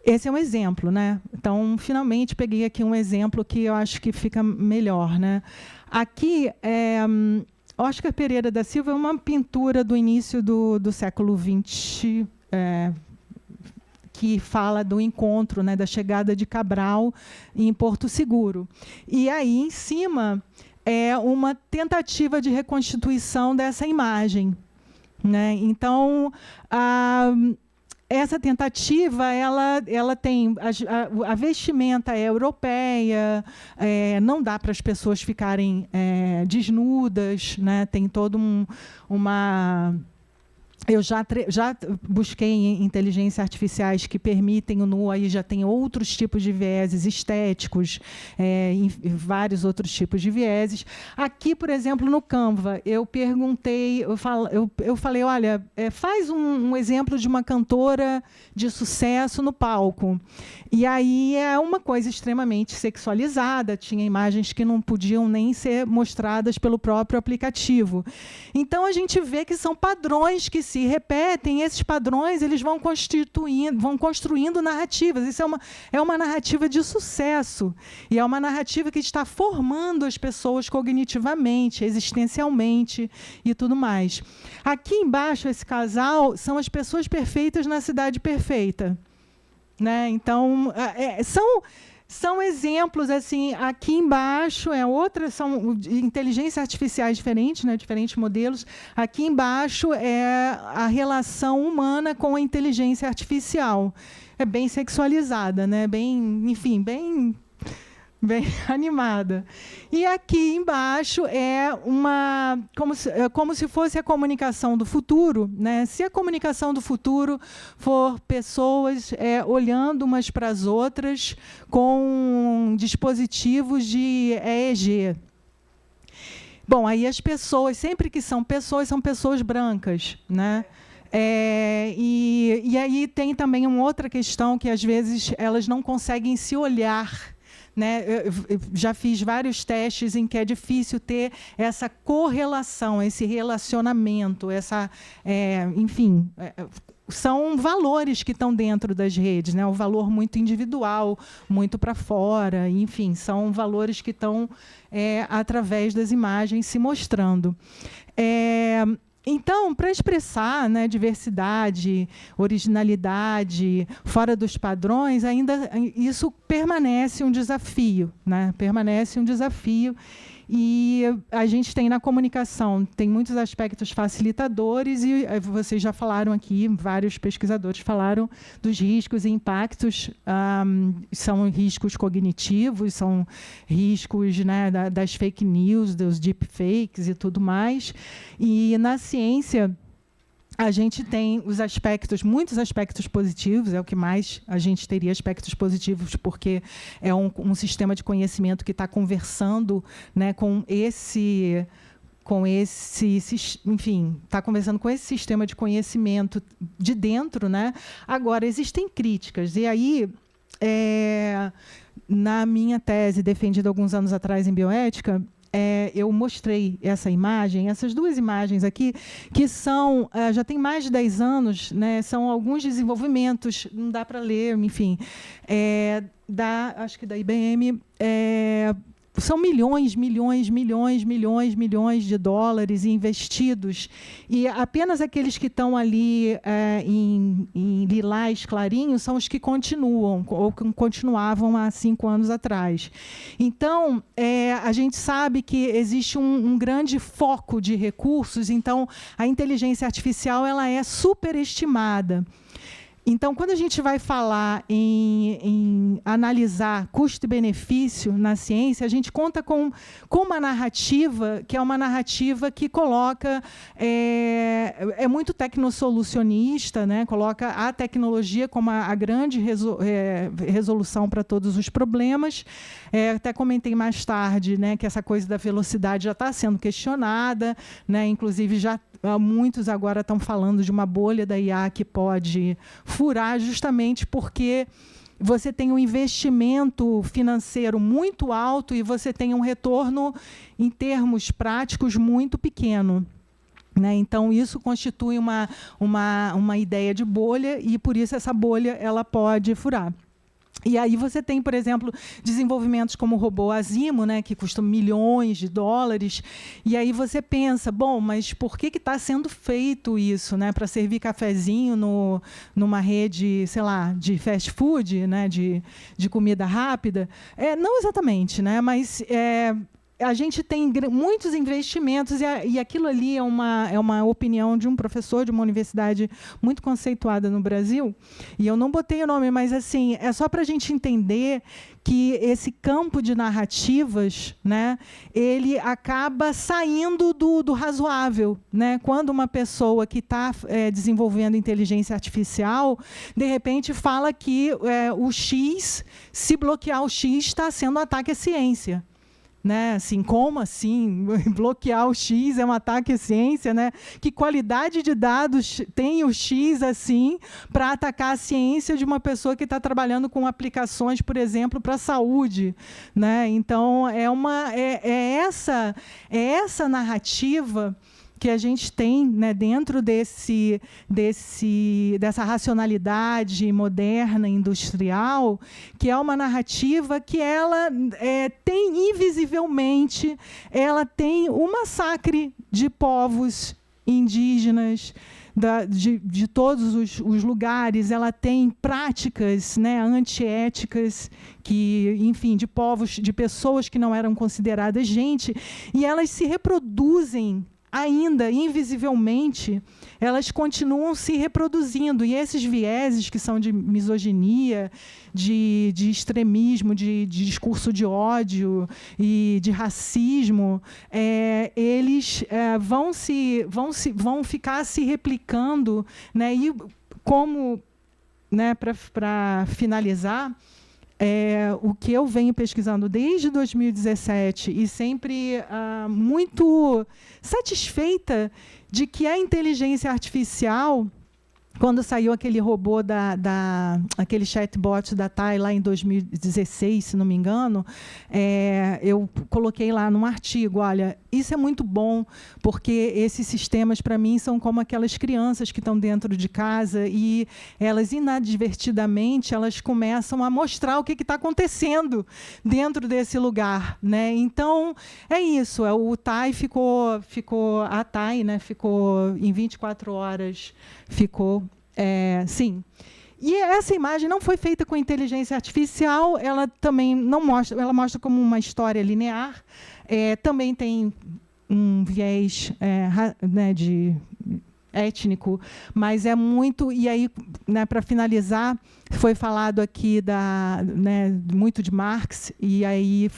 Esse é um exemplo, né? Então, finalmente, peguei aqui um exemplo que eu acho que fica melhor, né? Aqui, Oscar Pereira da Silva é uma pintura do início do século XX, que fala do encontro, né, da chegada de Cabral em Porto Seguro. E aí, em cima, é uma tentativa de reconstituição dessa imagem, né? Então, essa tentativa ela tem a vestimenta é europeia, não dá para as pessoas ficarem desnudas, né? Tem todo uma... Eu já busquei em inteligência artificiais que permitem o nu, aí já tem outros tipos de vieses estéticos, vários outros tipos de vieses. Aqui, por exemplo, no Canva, eu perguntei, eu falei, olha, faz um exemplo de uma cantora de sucesso no palco. E aí é uma coisa extremamente sexualizada, tinha imagens que não podiam nem ser mostradas pelo próprio aplicativo. Então, a gente vê que são padrões que se se repetem, esses padrões eles vão construindo narrativas. Isso é uma narrativa de sucesso, e é uma narrativa que está formando as pessoas cognitivamente, existencialmente e tudo mais. Aqui embaixo, esse casal são as pessoas perfeitas na cidade perfeita, né? Então, são exemplos, assim, aqui embaixo, são inteligências artificiais diferentes, né, diferentes modelos. Aqui embaixo é a relação humana com a inteligência artificial. É bem sexualizada, né, enfim, bem animada. E aqui embaixo é como se fosse a comunicação do futuro, né? Se a comunicação do futuro for pessoas olhando umas para as outras com dispositivos de EEG. Bom, aí as pessoas, sempre que são pessoas brancas, né? E aí tem também uma outra questão que, às vezes, elas não conseguem se olhar, né? Eu já fiz vários testes em que é difícil ter essa correlação, esse relacionamento, enfim, são valores que estão dentro das redes, né? O valor muito individual, muito para fora, enfim, são valores que estão através das imagens se mostrando. Então, para expressar, né, diversidade, originalidade, fora dos padrões, ainda isso permanece um desafio, né? Permanece um desafio. E a gente tem na comunicação, tem muitos aspectos facilitadores, e vocês já falaram aqui, vários pesquisadores falaram dos riscos e impactos, são riscos cognitivos, são riscos, né, das fake news, dos deepfakes e tudo mais. E na ciência, a gente tem muitos aspectos positivos, é o que mais a gente teria aspectos positivos, porque é um sistema de conhecimento que está conversando, né, enfim, está conversando com esse sistema de conhecimento de dentro, né? Agora, existem críticas, e aí, na minha tese, defendida alguns anos atrás em bioética, eu mostrei essas duas imagens aqui, que são, já tem mais de 10 anos, né, são alguns desenvolvimentos, não dá para ler, enfim, acho que da IBM, são milhões de dólares investidos, e apenas aqueles que estão ali em lilás clarinho são os que continuam, ou que continuavam há 5 anos atrás. Então, a gente sabe que existe um grande foco de recursos, então a inteligência artificial ela é superestimada. Então, quando a gente vai falar em analisar custo e benefício na ciência, a gente conta com uma narrativa, que é uma narrativa que coloca... É muito tecnosolucionista, né? Coloca a tecnologia como a grande resolução para todos os problemas. Até comentei mais tarde, né, que essa coisa da velocidade já está sendo questionada, né? Inclusive, muitos agora estão falando de uma bolha da IA que pode furar, justamente porque você tem um investimento financeiro muito alto e você tem um retorno, em termos práticos, muito pequeno, né? Então, isso constitui uma ideia de bolha, e, por isso, essa bolha ela pode furar. E aí você tem, por exemplo, desenvolvimentos como o robô Asimo, né, que custam milhões de dólares, e aí você pensa, bom, mas por que está sendo feito isso, né, para servir cafezinho numa rede, sei lá, de fast food, né, de comida rápida? Não exatamente, né, mas a gente tem muitos investimentos, e aquilo ali é uma opinião de um professor de uma universidade muito conceituada no Brasil, e eu não botei o nome, mas assim, é só para a gente entender que esse campo de narrativas, né, ele acaba saindo do razoável, né? Quando uma pessoa que está desenvolvendo inteligência artificial, de repente fala que o X, se bloquear o X, está sendo um ataque à ciência. Né? Assim, como assim? Bloquear o X é um ataque à ciência, né? Que qualidade de dados tem o X assim para atacar a ciência de uma pessoa que está trabalhando com aplicações, por exemplo, para a saúde, né? Então, é essa narrativa que a gente tem, né, dentro dessa racionalidade moderna, industrial, que é uma narrativa que ela tem, invisivelmente, ela tem o massacre de povos indígenas, de todos os lugares, ela tem práticas, né, antiéticas, que, enfim, de povos, de pessoas que não eram consideradas gente, e elas se reproduzem ainda invisivelmente, elas continuam se reproduzindo, e esses vieses que são de misoginia, de extremismo, de discurso de ódio e de racismo, eles vão ficar se replicando, né? E como, né, para finalizar, o que eu venho pesquisando desde 2017 e sempre muito satisfeita de que a inteligência artificial, quando saiu aquele robô, aquele chatbot da TAI lá em 2016, se não me engano, eu coloquei lá num artigo, olha, isso é muito bom, porque esses sistemas, para mim, são como aquelas crianças que estão dentro de casa e elas, inadvertidamente, elas começam a mostrar o que está acontecendo dentro desse lugar, né? Então, é isso. O TAI a TAI, né, ficou em 24 horas, sim. E essa imagem não foi feita com inteligência artificial, ela também não mostra, ela mostra como uma história linear, também tem um viés né, étnico, mas é muito... E aí, né, para finalizar, foi falado aqui né, muito de Marx, e aí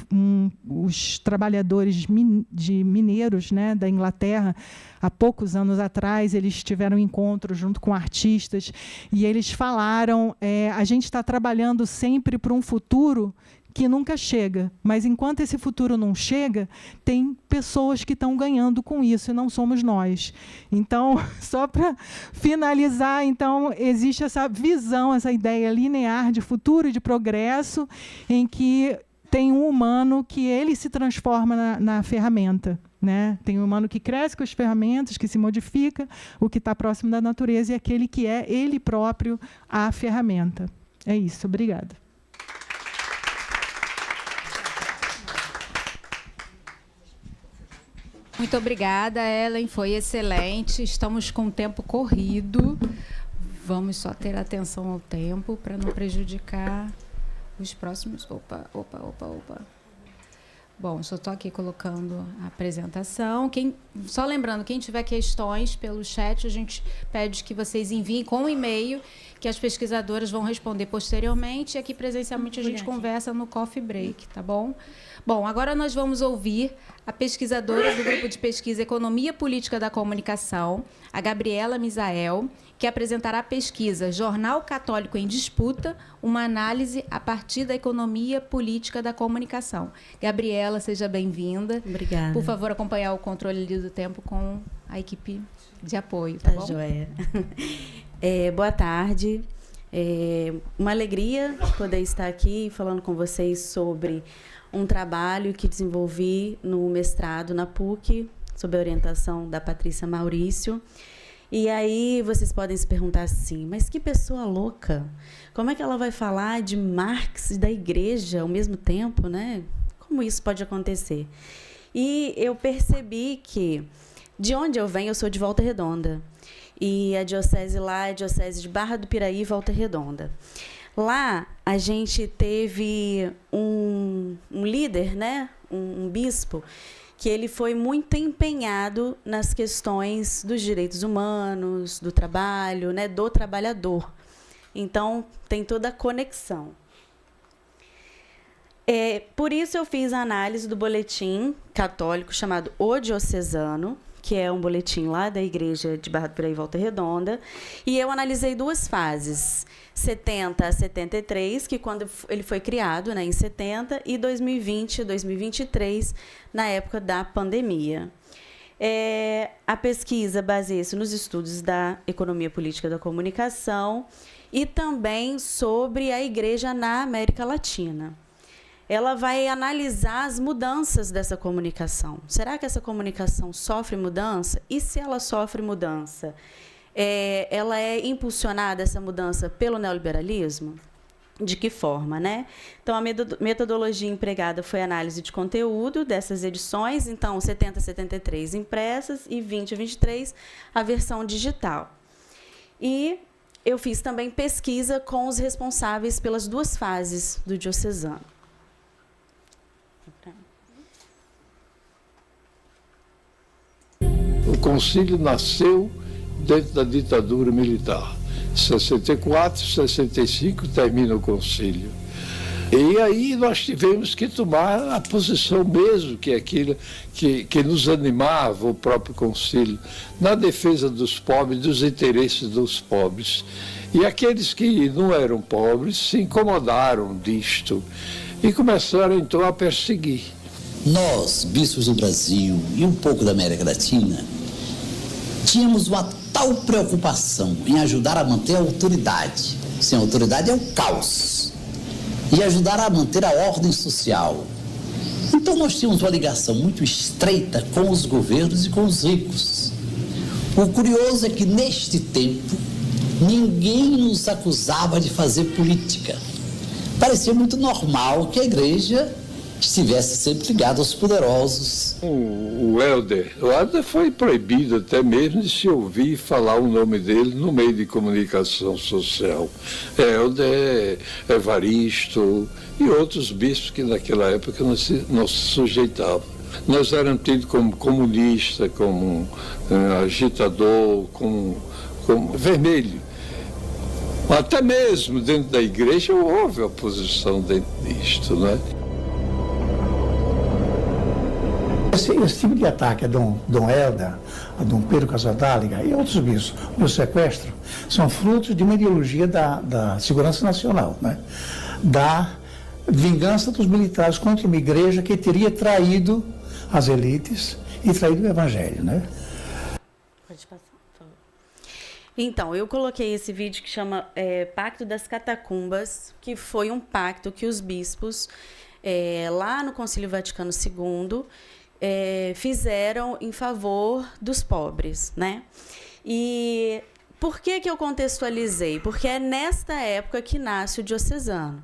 os trabalhadores mineiros, né, da Inglaterra, há poucos anos atrás, eles tiveram um encontro junto com artistas, e eles falaram, a gente está trabalhando sempre para um futuro que nunca chega, mas enquanto esse futuro não chega, tem pessoas que estão ganhando com isso, e não somos nós. Então, só para finalizar, então, existe essa visão, essa ideia linear de futuro e de progresso, em que tem um humano que ele se transforma na ferramenta, né? Tem um humano que cresce com as ferramentas, que se modifica, o que está próximo da natureza, e aquele que é ele próprio a ferramenta. É isso, obrigada. Muito obrigada, Ellen, foi excelente. Estamos com o tempo corrido. Vamos só ter atenção ao tempo para não prejudicar os próximos... Opa. Bom, só estou aqui colocando a apresentação. Só lembrando, quem tiver questões pelo chat, a gente pede que vocês enviem com um e-mail, que as pesquisadoras vão responder posteriormente, e aqui presencialmente a gente conversa no coffee break, tá bom? Bom, agora nós vamos ouvir a pesquisadora do Grupo de Pesquisa Economia Política da Comunicação, a Gabriela Misael, que apresentará a pesquisa Jornal Católico em Disputa, uma análise a partir da economia política da comunicação. Gabriela, seja bem-vinda. Obrigada. Por favor, acompanhar o controle do tempo com a equipe de apoio, tá bom? Joia. Boa tarde. Uma alegria poder estar aqui falando com vocês sobre um trabalho que desenvolvi no mestrado na PUC, sob a orientação da Patrícia Maurício. E aí vocês podem se perguntar assim, mas que pessoa louca! Como é que ela vai falar de Marx e da igreja ao mesmo tempo, né? Como isso pode acontecer? E eu percebi que, de onde eu venho, eu sou de Volta Redonda. E a diocese lá é a diocese de Barra do Piraí e Volta Redonda. Lá a gente teve um líder, né? Um bispo, que ele foi muito empenhado nas questões dos direitos humanos, do trabalho, né, do trabalhador. Então, tem toda a conexão. Por isso, eu fiz a análise do boletim católico chamado O Diocesano, que é um boletim lá da Igreja de Barra do Piraí e Volta Redonda, e eu analisei duas fases, 70 a 73, que quando ele foi criado, né, em 70, e 2020 a 2023, na época da pandemia. A pesquisa baseia-se nos estudos da economia política da comunicação e também sobre a Igreja na América Latina. ela vai analisar as mudanças dessa comunicação. Será que essa comunicação sofre mudança? E se ela sofre mudança, ela é impulsionada, essa mudança, pelo neoliberalismo? De que forma, né? Então, a metodologia empregada foi análise de conteúdo dessas edições, então, 70 a 73 impressas e 20 a 23 a versão digital. E eu fiz também pesquisa com os responsáveis pelas 2 fases do diocesano. O concílio nasceu dentro da ditadura militar. 64, 65 termina o concílio. E aí nós tivemos que tomar a posição mesmo, que é aquilo que nos animava, o próprio concílio, na defesa dos pobres, dos interesses dos pobres. E aqueles que não eram pobres se incomodaram disto e começaram então a perseguir. Nós, bispos do Brasil e um pouco da América Latina, tínhamos uma tal preocupação em ajudar a manter a autoridade. Sem autoridade é o caos. E ajudar a manter a ordem social. Então nós tínhamos uma ligação muito estreita com os governos e com os ricos. O curioso é que neste tempo ninguém nos acusava de fazer política. Parecia muito normal que a igreja estivesse sempre ligada aos poderosos. O Helder foi proibido até mesmo de se ouvir falar o nome dele no meio de comunicação social. Helder, Evaristo e outros bispos que naquela época não se sujeitavam. Nós éramos tidos como comunista, como agitador, como vermelho. Até mesmo dentro da igreja houve oposição dentro disto, né? Esse tipo de ataque a Dom Helder, a Dom Pedro Casadáliga e outros bispos no sequestro são frutos de uma ideologia da segurança nacional, né? Da vingança dos militares contra uma igreja que teria traído as elites e traído o evangelho, né? Pode passar, por favor. Então, eu coloquei esse vídeo que chama Pacto das Catacumbas, que foi um pacto que os bispos, lá no Concílio Vaticano II, fizeram em favor dos pobres, né? E por que eu contextualizei? Porque é nesta época que nasce o diocesano.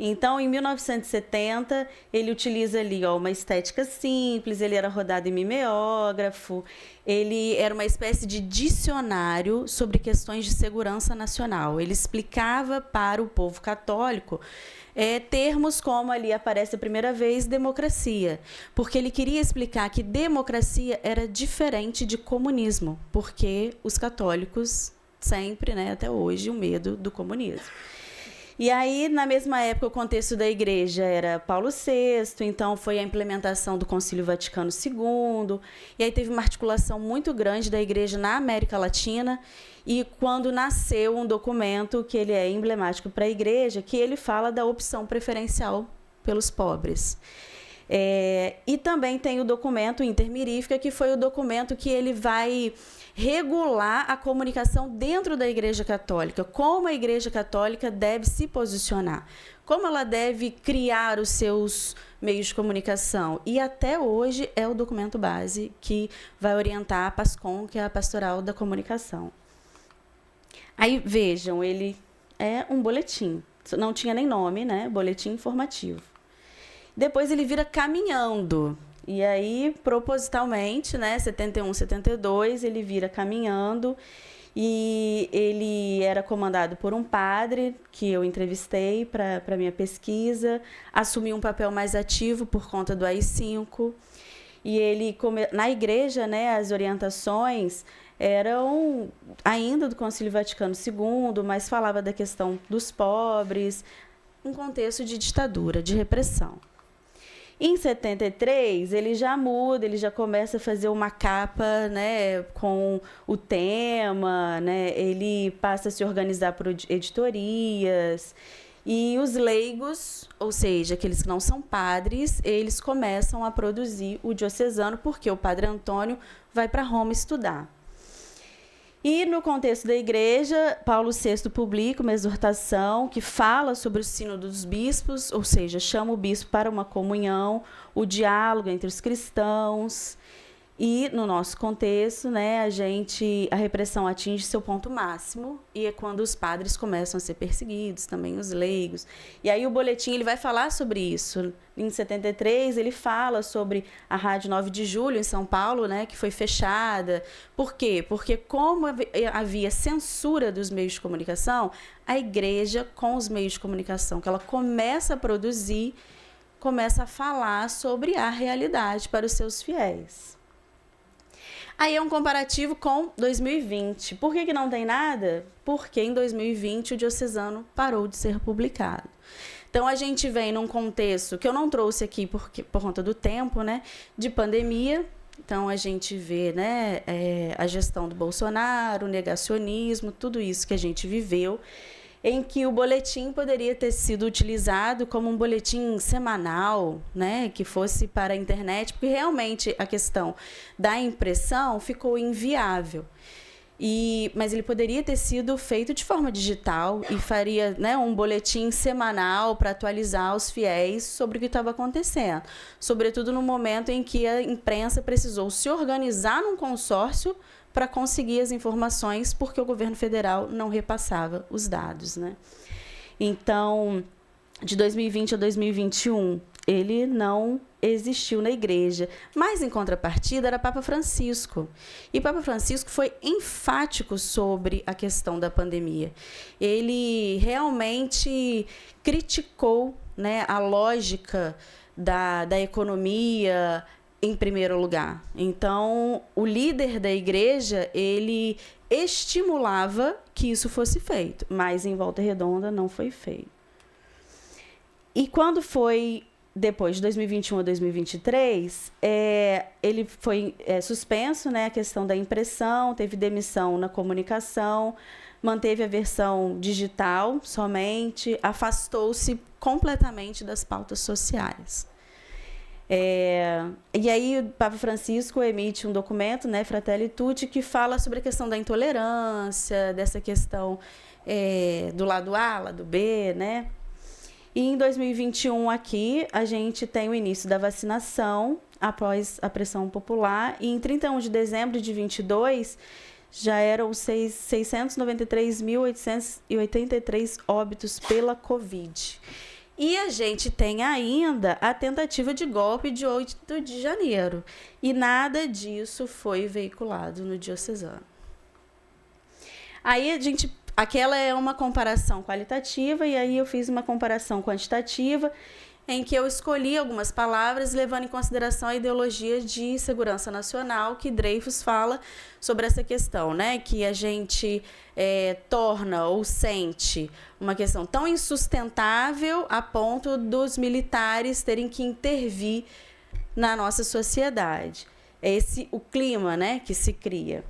Então, em 1970, ele utiliza ali uma estética simples, ele era rodado em mimeógrafo, ele era uma espécie de dicionário sobre questões de segurança nacional. Ele explicava para o povo católico termos como ali aparece a primeira vez, democracia, porque ele queria explicar que democracia era diferente de comunismo, porque os católicos sempre, né, até hoje, o medo do comunismo. E aí, na mesma época, o contexto da igreja era Paulo VI, então foi a implementação do Concílio Vaticano II, e aí teve uma articulação muito grande da igreja na América Latina, e quando nasceu um documento que ele é emblemático para a igreja, que ele fala da opção preferencial pelos pobres. E também tem o documento Intermirífica, que foi o documento que ele vai regular a comunicação dentro da Igreja Católica, como a Igreja Católica deve se posicionar, como ela deve criar os seus meios de comunicação. E até hoje é o documento base que vai orientar a PASCOM, que é a Pastoral da Comunicação. Aí, vejam, ele é um boletim, não tinha nem nome, né? Boletim informativo. Depois ele vira Caminhando. E aí, propositalmente, né, 71, 72, ele vira Caminhando, e ele era comandado por um padre que eu entrevistei para minha pesquisa, assumiu um papel mais ativo por conta do AI-5, e ele, na igreja, né, as orientações eram ainda do Concílio Vaticano II, mas falava da questão dos pobres, um contexto de ditadura, de repressão. Em 73, ele já muda, ele já começa a fazer uma capa, né, com o tema, né, ele passa a se organizar por editorias, e os leigos, ou seja, aqueles que não são padres, eles começam a produzir o diocesano, porque o padre Antônio vai para Roma estudar. E, no contexto da igreja, Paulo VI publica uma exortação que fala sobre o sínodo dos bispos, ou seja, chama o bispo para uma comunhão, o diálogo entre os cristãos. E, no nosso contexto, né, a repressão atinge seu ponto máximo, e é quando os padres começam a ser perseguidos, também os leigos. E aí o boletim ele vai falar sobre isso. Em 73, ele fala sobre a Rádio 9 de Julho, em São Paulo, né, que foi fechada. Por quê? Porque como havia censura dos meios de comunicação, a igreja, com os meios de comunicação que ela começa a produzir, começa a falar sobre a realidade para os seus fiéis. Aí é um comparativo com 2020. Por que não tem nada? Porque em 2020 o Diocesano parou de ser publicado. Então a gente vem num contexto que eu não trouxe aqui por conta do tempo, né, de pandemia. Então a gente vê, né, a gestão do Bolsonaro, o negacionismo, tudo isso que a gente viveu, em que o boletim poderia ter sido utilizado como um boletim semanal, né, que fosse para a internet, porque realmente a questão da impressão ficou inviável. Mas ele poderia ter sido feito de forma digital e faria, né, um boletim semanal para atualizar os fiéis sobre o que estava acontecendo, sobretudo no momento em que a imprensa precisou se organizar num consórcio para conseguir as informações, porque o governo federal não repassava os dados, né? Então, de 2020 a 2021, ele não existiu na igreja. Mas, em contrapartida, era Papa Francisco. E Papa Francisco foi enfático sobre a questão da pandemia. Ele realmente criticou, né, a lógica da economia, em primeiro lugar. Então, o líder da igreja, ele estimulava que isso fosse feito, mas em Volta Redonda não foi feito. E quando foi depois de 2021 a 2023, ele foi suspenso, né, a questão da impressão, teve demissão na comunicação, manteve a versão digital somente, afastou-se completamente das pautas sociais. E aí o Papa Francisco emite um documento, né, Fratelli Tutti, que fala sobre a questão da intolerância, dessa questão do lado A, lado B, né? E em 2021 aqui a gente tem o início da vacinação após a pressão popular, e em 31 de dezembro de 2022 já eram 693.883 óbitos pela Covid. E a gente tem ainda a tentativa de golpe de 8 de janeiro. E nada disso foi veiculado no Diocesano. Aí aquela é uma comparação qualitativa, e aí eu fiz uma comparação quantitativa, em que eu escolhi algumas palavras levando em consideração a ideologia de segurança nacional que Dreyfus fala sobre essa questão, né? Que a gente torna ou sente uma questão tão insustentável a ponto dos militares terem que intervir na nossa sociedade. É esse o clima, né, que se cria.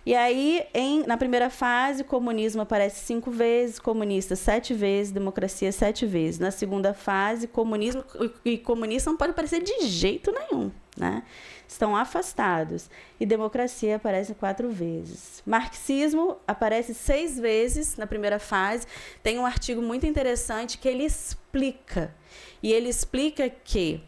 E aí, na primeira fase, comunismo aparece 5 vezes, comunista 7 vezes, democracia 7 vezes. Na segunda fase, comunismo e comunista não pode aparecer de jeito nenhum, né? Estão afastados. E democracia aparece 4 vezes. Marxismo aparece 6 vezes na primeira fase. Tem um artigo muito interessante que ele explica. E ele explica que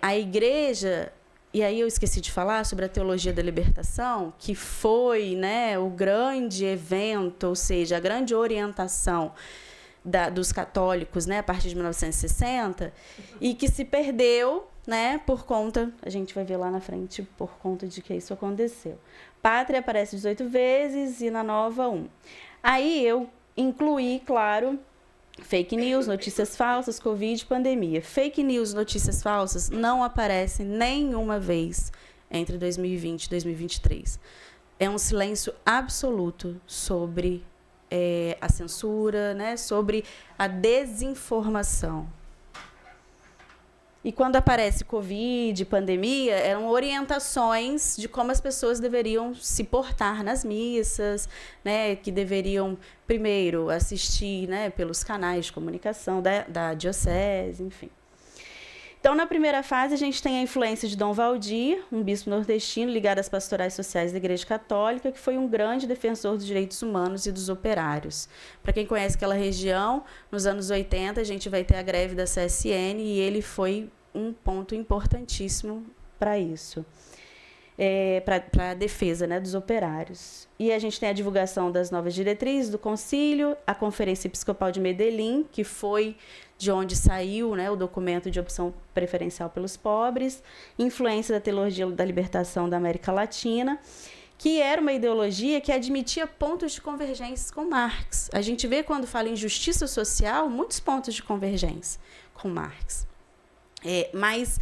a igreja... E aí eu esqueci de falar sobre a teologia da libertação, que foi, né, o grande evento, ou seja, a grande orientação dos católicos, né, a partir de 1960, e que se perdeu, né, por conta, a gente vai ver lá na frente, por conta de que isso aconteceu. Pátria aparece 18 vezes e na nova 1. Aí eu incluí, claro, fake news, notícias falsas, Covid, pandemia. Fake news, notícias falsas não aparecem nenhuma vez entre 2020 e 2023. É um silêncio absoluto sobre a censura, né, sobre a desinformação. E quando aparece Covid, pandemia, eram orientações de como as pessoas deveriam se portar nas missas, né, que deveriam, primeiro, assistir, né, pelos canais de comunicação da diocese, enfim. Então, na primeira fase, a gente tem a influência de Dom Valdir, um bispo nordestino ligado às pastorais sociais da Igreja Católica, que foi um grande defensor dos direitos humanos e dos operários. Para quem conhece aquela região, nos anos 80, a gente vai ter a greve da CSN e ele foi um ponto importantíssimo para isso, para a defesa, né, dos operários. E a gente tem a divulgação das novas diretrizes do concílio, a Conferência Episcopal de Medellín, que foi de onde saiu, né, o documento de opção preferencial pelos pobres, influência da teologia da libertação da América Latina, que era uma ideologia que admitia pontos de convergência com Marx. A gente vê, quando fala em justiça social, muitos pontos de convergência com Marx. Mas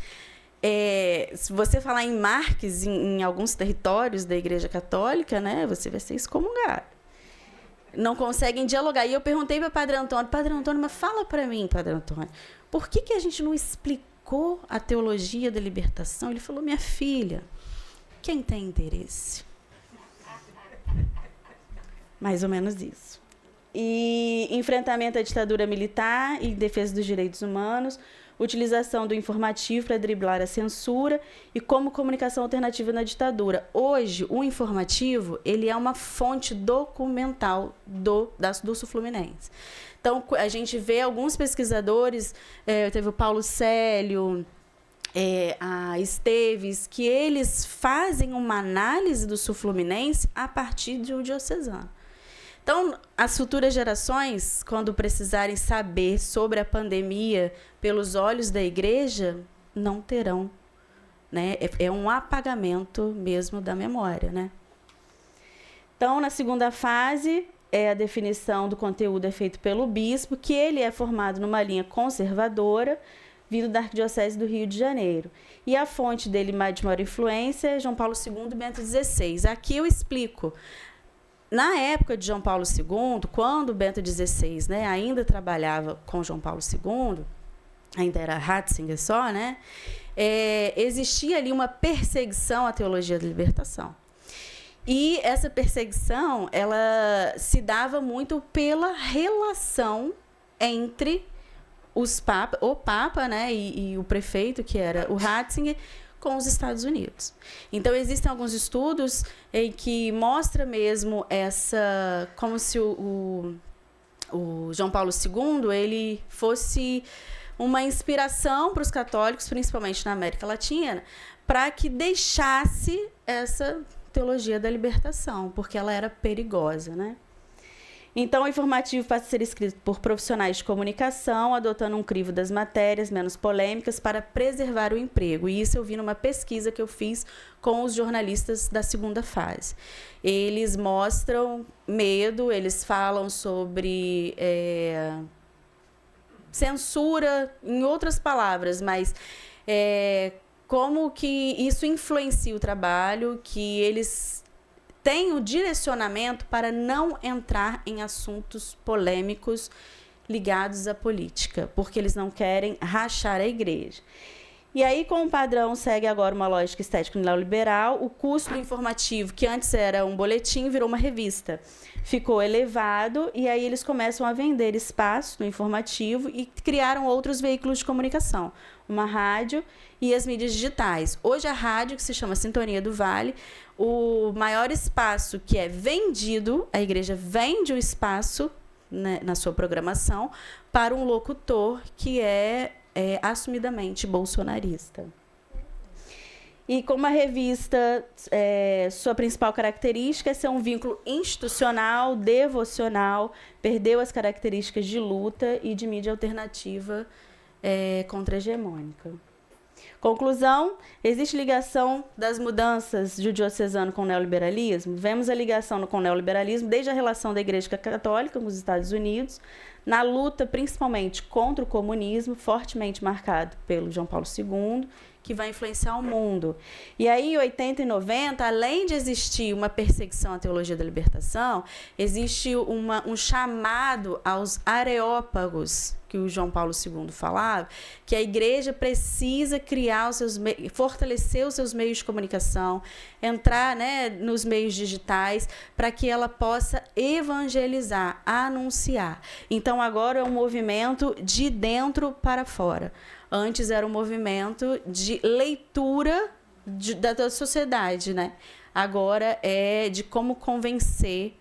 se você falar em Marx em alguns territórios da Igreja Católica, né, você vai ser excomungado. Não conseguem dialogar. E eu perguntei para Padre Antônio, mas fala para mim, Padre Antônio, por que a gente não explicou a teologia da libertação? Ele falou, minha filha, quem tem interesse? Mais ou menos isso. E enfrentamento à ditadura militar e defesa dos direitos humanos, utilização do informativo para driblar a censura e como comunicação alternativa na ditadura. Hoje, o informativo ele é uma fonte documental do Sul-Fluminense. Então, a gente vê alguns pesquisadores, teve o Paulo Célio, a Esteves, que eles fazem uma análise do Sul-Fluminense a partir de um diocesano. Então, as futuras gerações, quando precisarem saber sobre a pandemia pelos olhos da igreja, não terão, né? É um apagamento mesmo da memória, né? Então, na segunda fase, a definição do conteúdo feito pelo bispo, que ele é formado numa linha conservadora, vindo da Arquidiocese do Rio de Janeiro. E a fonte dele de maior influência é João Paulo II e Bento XVI. Aqui eu explico. Na época de João Paulo II, quando Bento XVI, né, ainda trabalhava com João Paulo II, ainda era Ratzinger só, né, existia ali uma perseguição à teologia da libertação. E essa perseguição ela se dava muito pela relação entre o Papa, né, e o prefeito, que era o Ratzinger, com os Estados Unidos. Então, existem alguns estudos em que mostra mesmo como se o João Paulo II ele fosse uma inspiração para os católicos, principalmente na América Latina, para que deixasse essa teologia da libertação, porque ela era perigosa, né? Então, o informativo passa a ser escrito por profissionais de comunicação, adotando um crivo das matérias menos polêmicas para preservar o emprego. E isso eu vi numa pesquisa que eu fiz com os jornalistas da segunda fase. Eles mostram medo, eles falam sobre censura, em outras palavras, mas como que isso influencia o trabalho, que eles tem o direcionamento para não entrar em assuntos polêmicos ligados à política, porque eles não querem rachar a igreja. E aí, com o padrão, segue agora uma lógica estética neoliberal. O custo do informativo, que antes era um boletim, virou uma revista. Ficou elevado e aí eles começam a vender espaço no informativo e criaram outros veículos de comunicação, uma rádio e as mídias digitais. Hoje, a rádio, que se chama Sintonia do Vale, o maior espaço que é vendido, a igreja vende o espaço, né, na sua programação para um locutor que é assumidamente bolsonarista. E como a revista, sua principal característica é ser um vínculo institucional, devocional, perdeu as características de luta e de mídia alternativa contra-hegemônica. Conclusão, existe ligação das mudanças do diocesano com o neoliberalismo? Vemos a ligação com o neoliberalismo desde a relação da Igreja Católica com os Estados Unidos, na luta principalmente contra o comunismo, fortemente marcado pelo João Paulo II, que vai influenciar o mundo. E aí, em 80 e 90, além de existir uma perseguição à teologia da libertação, existe um chamado aos areópagos, que o João Paulo II falava, que a igreja precisa criar fortalecer os seus meios de comunicação, entrar, né, nos meios digitais, para que ela possa evangelizar, anunciar. Então, agora é um movimento de dentro para fora. Antes era um movimento de leitura da sociedade, né? Agora é de como convencer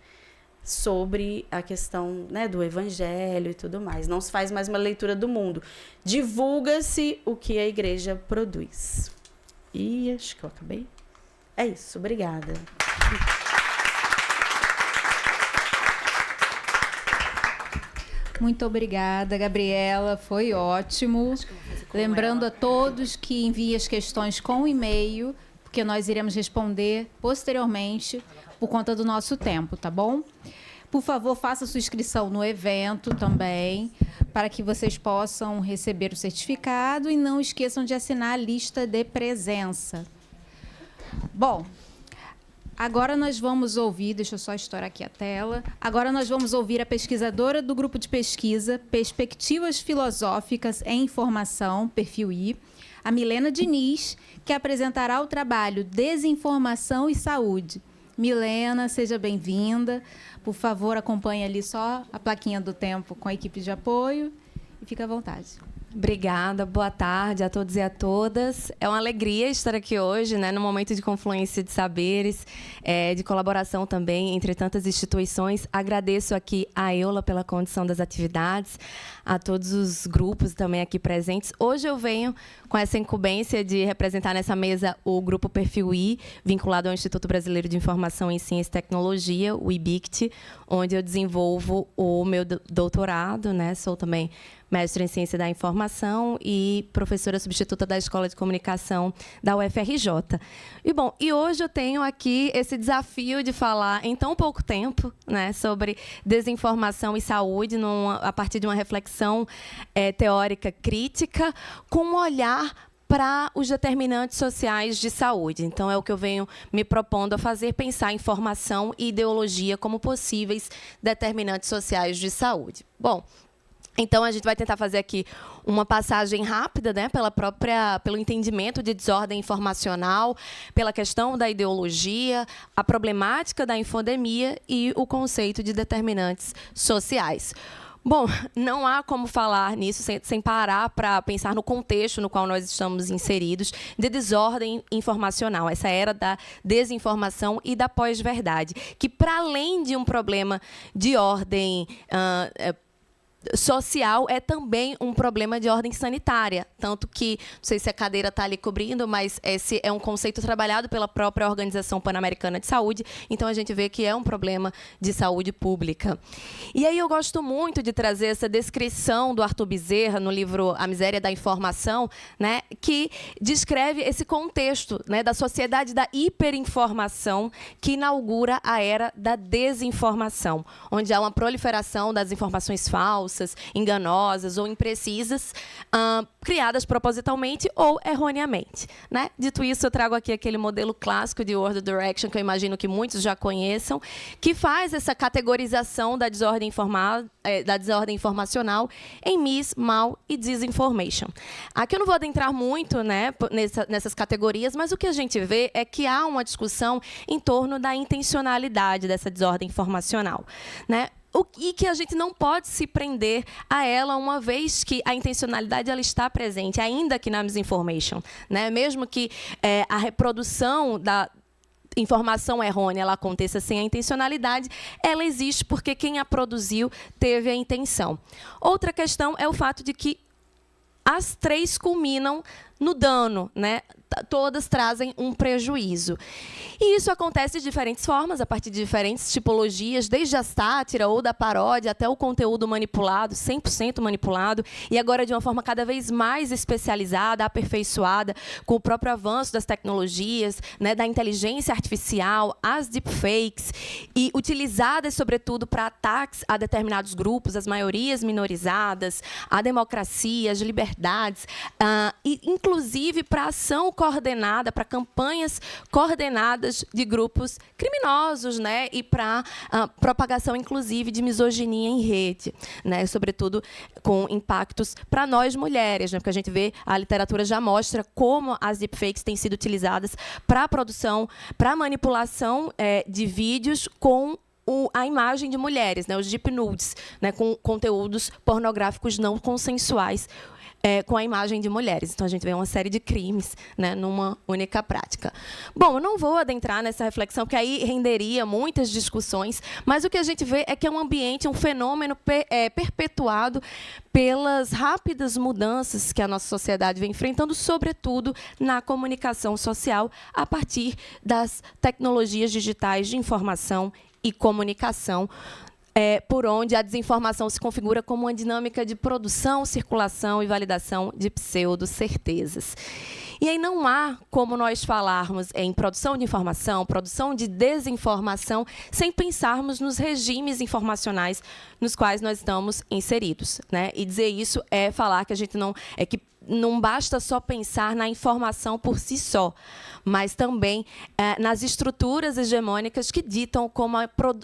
sobre a questão, né, do evangelho e tudo mais. Não se faz mais uma leitura do mundo. Divulga-se o que a igreja produz. E acho que eu acabei. É isso, obrigada. Muito obrigada, Gabriela, foi ótimo. Lembrando a todos que enviem as questões com e-mail, porque nós iremos responder posteriormente por conta do nosso tempo, tá bom? Por favor, faça sua inscrição no evento também, para que vocês possam receber o certificado e não esqueçam de assinar a lista de presença. Bom, agora nós vamos ouvir, deixa eu só estourar aqui a tela. Agora nós vamos ouvir a pesquisadora do grupo de pesquisa Perspectivas Filosóficas em Informação, Perfil I, a Milena Diniz, que apresentará o trabalho Desinformação e Saúde. Milena, seja bem-vinda. Por favor, acompanhe ali só a plaquinha do tempo com a equipe de apoio e fique à vontade. Obrigada, boa tarde a todos e a todas. É uma alegria estar aqui hoje, né, num momento de confluência de saberes, de colaboração também entre tantas instituições. Agradeço aqui a Eula pela condição das atividades, a todos os grupos também aqui presentes. Hoje eu venho com essa incumbência de representar nessa mesa o grupo Perfil I, vinculado ao Instituto Brasileiro de Informação em Ciência e Tecnologia, o IBICT, onde eu desenvolvo o meu doutorado, né? Sou também mestre em Ciência da Informação e professora substituta da Escola de Comunicação da UFRJ. E hoje eu tenho aqui esse desafio de falar em tão pouco tempo, né, sobre desinformação e saúde, a partir de uma reflexão teórica crítica, com um olhar para os determinantes sociais de saúde. Então, é o que eu venho me propondo a fazer, pensar informação e ideologia como possíveis determinantes sociais de saúde. Bom, então, a gente vai tentar fazer aqui uma passagem rápida, né, pelo entendimento de desordem informacional, pela questão da ideologia, a problemática da infodemia e o conceito de determinantes sociais. Bom, não há como falar nisso sem parar para pensar no contexto no qual nós estamos inseridos de desordem informacional, essa era da desinformação e da pós-verdade, que, para além de um problema de ordem social, é também um problema de ordem sanitária, tanto que, não sei se a cadeira está ali cobrindo, mas esse é um conceito trabalhado pela própria Organização Pan-Americana de Saúde, então a gente vê que é um problema de saúde pública. E aí eu gosto muito de trazer essa descrição do Arthur Bezerra no livro A Miséria da Informação, né, que descreve esse contexto, né, da sociedade da hiperinformação que inaugura a era da desinformação, onde há uma proliferação das informações falsas, enganosas ou imprecisas, criadas propositalmente ou erroneamente, né? Dito isso, eu trago aqui aquele modelo clássico de World Direction, que eu imagino que muitos já conheçam, que faz essa categorização da desordem informacional em mis, mal e disinformation. Aqui eu não vou adentrar muito, né, nessas categorias, mas o que a gente vê é que há uma discussão em torno da intencionalidade dessa desordem informacional, né? E que a gente não pode se prender a ela, uma vez que a intencionalidade ela está presente, ainda que na misinformation, né? Mesmo que a reprodução da informação errônea ela aconteça sem a intencionalidade, ela existe porque quem a produziu teve a intenção. Outra questão é o fato de que as três culminam no dano, né? Todas trazem um prejuízo. E isso acontece de diferentes formas, a partir de diferentes tipologias, desde a sátira ou da paródia até o conteúdo manipulado, 100% manipulado, e agora de uma forma cada vez mais especializada, aperfeiçoada, com o próprio avanço das tecnologias, né, da inteligência artificial, as deepfakes, e utilizadas, sobretudo, para ataques a determinados grupos, as maiorias minorizadas, a democracia, as liberdades, e inclusive para ação coordenada, para campanhas coordenadas de grupos criminosos, né, e para propagação, inclusive, de misoginia em rede, né, sobretudo com impactos para nós mulheres, né, porque a gente vê, a literatura já mostra como as deepfakes têm sido utilizadas para a produção, para a manipulação de vídeos com a imagem de mulheres, né, os deep nudes, né, com conteúdos pornográficos não consensuais, com a imagem de mulheres. Então, a gente vê uma série de crimes, né, numa única prática. Bom, eu não vou adentrar nessa reflexão, porque aí renderia muitas discussões, mas o que a gente vê é que é um ambiente, um fenômeno perpetuado pelas rápidas mudanças que a nossa sociedade vem enfrentando, sobretudo na comunicação social, a partir das tecnologias digitais de informação e comunicação, por onde a desinformação se configura como uma dinâmica de produção, circulação e validação de pseudo-certezas. E aí não há como nós falarmos em produção de informação, produção de desinformação, sem pensarmos nos regimes informacionais nos quais nós estamos inseridos, né? E dizer isso é falar que a gente não basta só pensar na informação por si só, mas também nas estruturas hegemônicas que ditam como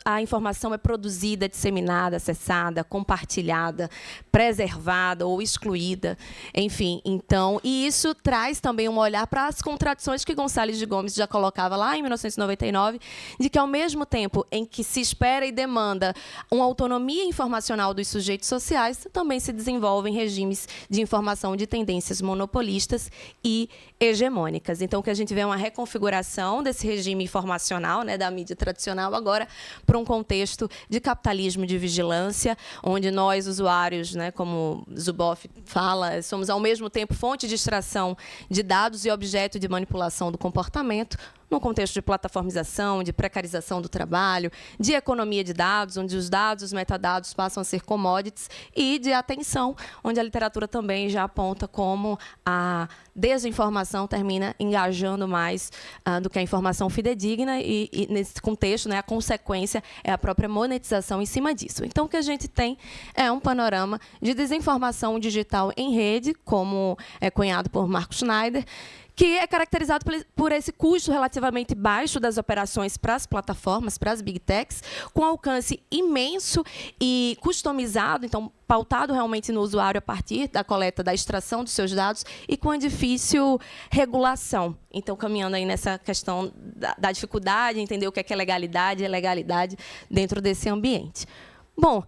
a informação é produzida, disseminada, acessada, compartilhada, preservada ou excluída, enfim. Então, e isso traz também um olhar para as contradições que Gonçalves de Gomes já colocava lá em 1999, de que, ao mesmo tempo em que se espera e demanda uma autonomia informacional dos sujeitos sociais, também se desenvolvem regimes de informação de tendências monopolistas e hegemônicas. Então, o que a gente vê é uma reconfiguração desse regime informacional, né, da mídia tradicional, agora para um contexto de capitalismo de vigilância, onde nós, usuários, né, como Zuboff fala, somos ao mesmo tempo fonte de extração de dados e objeto de manipulação do comportamento, num contexto de plataformização, de precarização do trabalho, de economia de dados, onde os dados, os metadados passam a ser commodities, e de atenção, onde a literatura também já aponta como a desinformação termina engajando mais do que a informação fidedigna, e nesse contexto, né, a consequência é a própria monetização em cima disso. Então, o que a gente tem é um panorama de desinformação digital em rede, como é cunhado por Marco Schneider, que é caracterizado por esse custo relativamente baixo das operações para as plataformas, para as big techs, com alcance imenso e customizado, então pautado realmente no usuário a partir da coleta, da extração dos seus dados, e com a difícil regulação. Então, caminhando aí nessa questão da dificuldade de entender o que é legalidade e ilegalidade dentro desse ambiente. Bom,